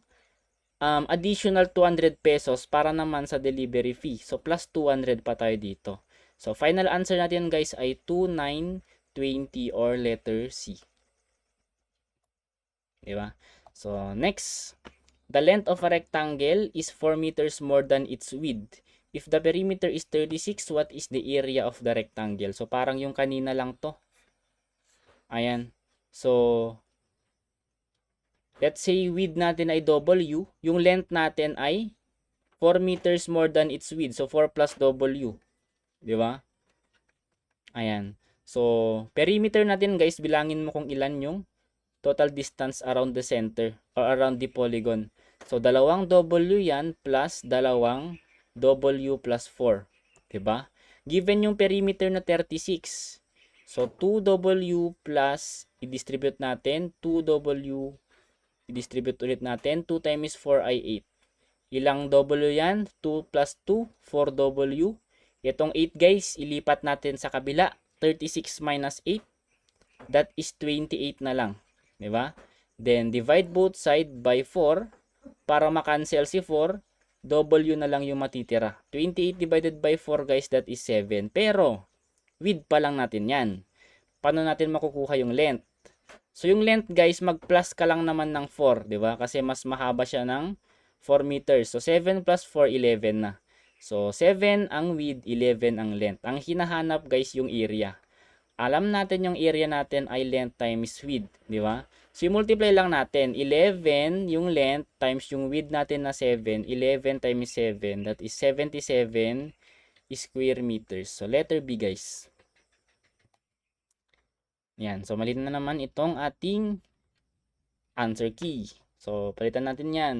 additional 200 pesos para naman sa delivery fee. So, plus 200 pa tayo dito. So, final answer natin guys ay 2920 or letter C. Diba? So, next. The length of a rectangle is 4 meters more than its width. If the perimeter is 36, what is the area of the rectangle? So, parang yung kanina lang to. Ayan. So, let's say width natin ay W. Yung length natin ay 4 meters more than its width. So, 4 plus W. Diba? Ayan. So, perimeter natin guys, bilangin mo kung ilan yung total distance around the center or around the polygon. So, dalawang W yan plus dalawang W plus 4. Diba? Given yung perimeter na 36. So, 2W plus, i-distribute natin. 2W, i-distribute ulit natin. 2 times 4 ay 8. Ilang W yan? 2 plus 2, 4W. Itong 8 guys, ilipat natin sa kabila. 36 minus 8, that is 28 na lang. Diba? Then, divide both side by 4 para makancel si 4. W na lang yung matitira. 28 divided by 4 guys, that is 7. Pero, width pa lang natin yan. Paano natin makukuha yung length? So, yung length guys, mag-plus ka lang naman ng 4. Diba? Kasi mas mahaba siya ng 4 meters. So, 7 plus 4, 11 na. So, 7 ang width, 11 ang length. Ang hinahanap guys, yung area. Alam natin yung area natin ay length times width, di ba? So, multiply lang natin. 11 yung length times yung width natin na 7. 11 times 7, that is 77 square meters. So, letter B guys. Yan. So, mali na naman itong ating answer key. So, palitan natin yan.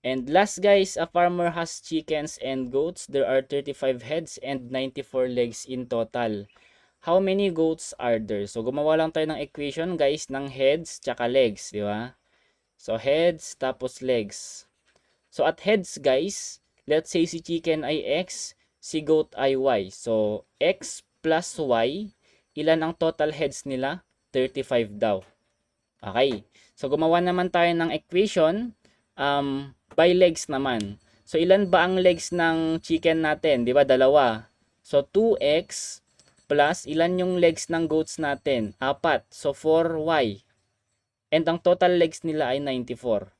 And last guys, a farmer has chickens and goats. There are 35 heads and 94 legs in total. How many goats are there? So, gumawa lang tayo ng equation guys ng heads tsaka legs, di ba? So, heads tapos legs. So, at heads guys, let's say si chicken ay X, si goat ay Y. So, X plus Y, ilan ang total heads nila? 35 daw. Okay. So, gumawa naman tayo ng equation by legs naman. So, ilan ba ang legs ng chicken natin? Di ba? Dalawa. So, 2x plus ilan yung legs ng goats natin? 4. So, 4y. And ang total legs nila ay 94.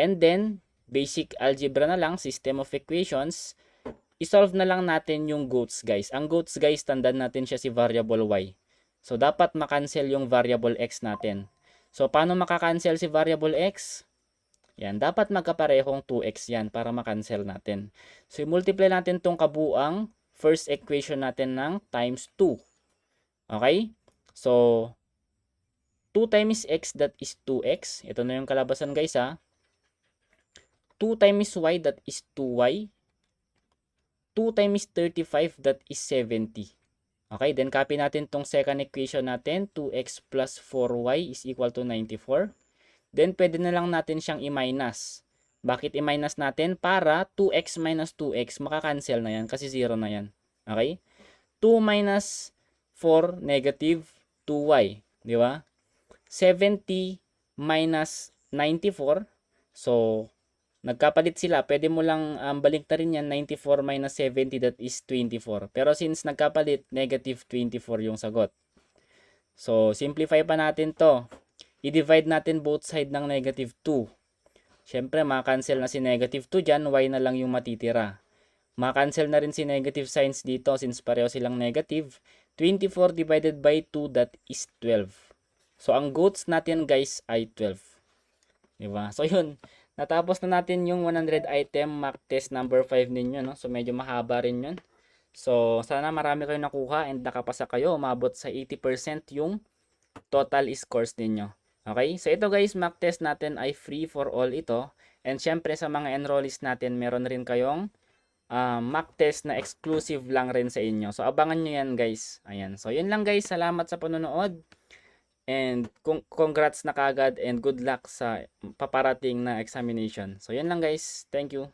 And then, basic algebra na lang, system of equations, isolve na lang natin yung goats guys. Ang goats guys, tandaan natin siya si variable y. So, dapat makancel yung variable x natin. So, paano makakancel si variable x? Yan, dapat magkaparehong 2x yan para makancel natin. So, i-multiply natin tong kabuang first equation natin ng times 2. Okay? So, 2 times x, that is 2x. Ito na yung kalabasan guys ha. 2 times y, that is 2y. 2 times 35, that is 70. Okay, then copy natin tong second equation natin. 2x plus 4y is equal to 94. Then, pwede na lang natin siyang i-minus. Bakit i-minus natin? Para 2x minus 2x, makakancel na yan kasi 0 na yan. Okay? 2 minus 4, negative 2y. Di ba? 70 minus 94. So, nagkapalit sila. Pwede mo lang baliktarin yan. 94 minus 70, that is 24. Pero since nagkapalit, negative 24 yung sagot. So, simplify pa natin to. I-divide natin both side ng negative 2. Siyempre, makancel na si negative 2 dyan. Y na lang yung matitira. Makancel na rin si negative signs dito since pareho silang negative. 24 divided by 2, that is 12. So, ang goats natin guys ay 12. Diba? So, yun. Natapos na natin yung 100 item mock test number 5 ninyo. No? So, medyo mahaba rin yun. So, sana marami kayong nakuha and nakapasa kayo. Umabot sa 80% yung total scores ninyo. Okay? So ito guys, mock test natin ay free for all ito. And syempre sa mga enrollees natin, meron rin kayong mock test na exclusive lang rin sa inyo. So abangan nyo yan guys. Ayan. So yun lang guys. Salamat sa panonood. And congrats na kagad and good luck sa paparating na examination. So yun lang guys. Thank you.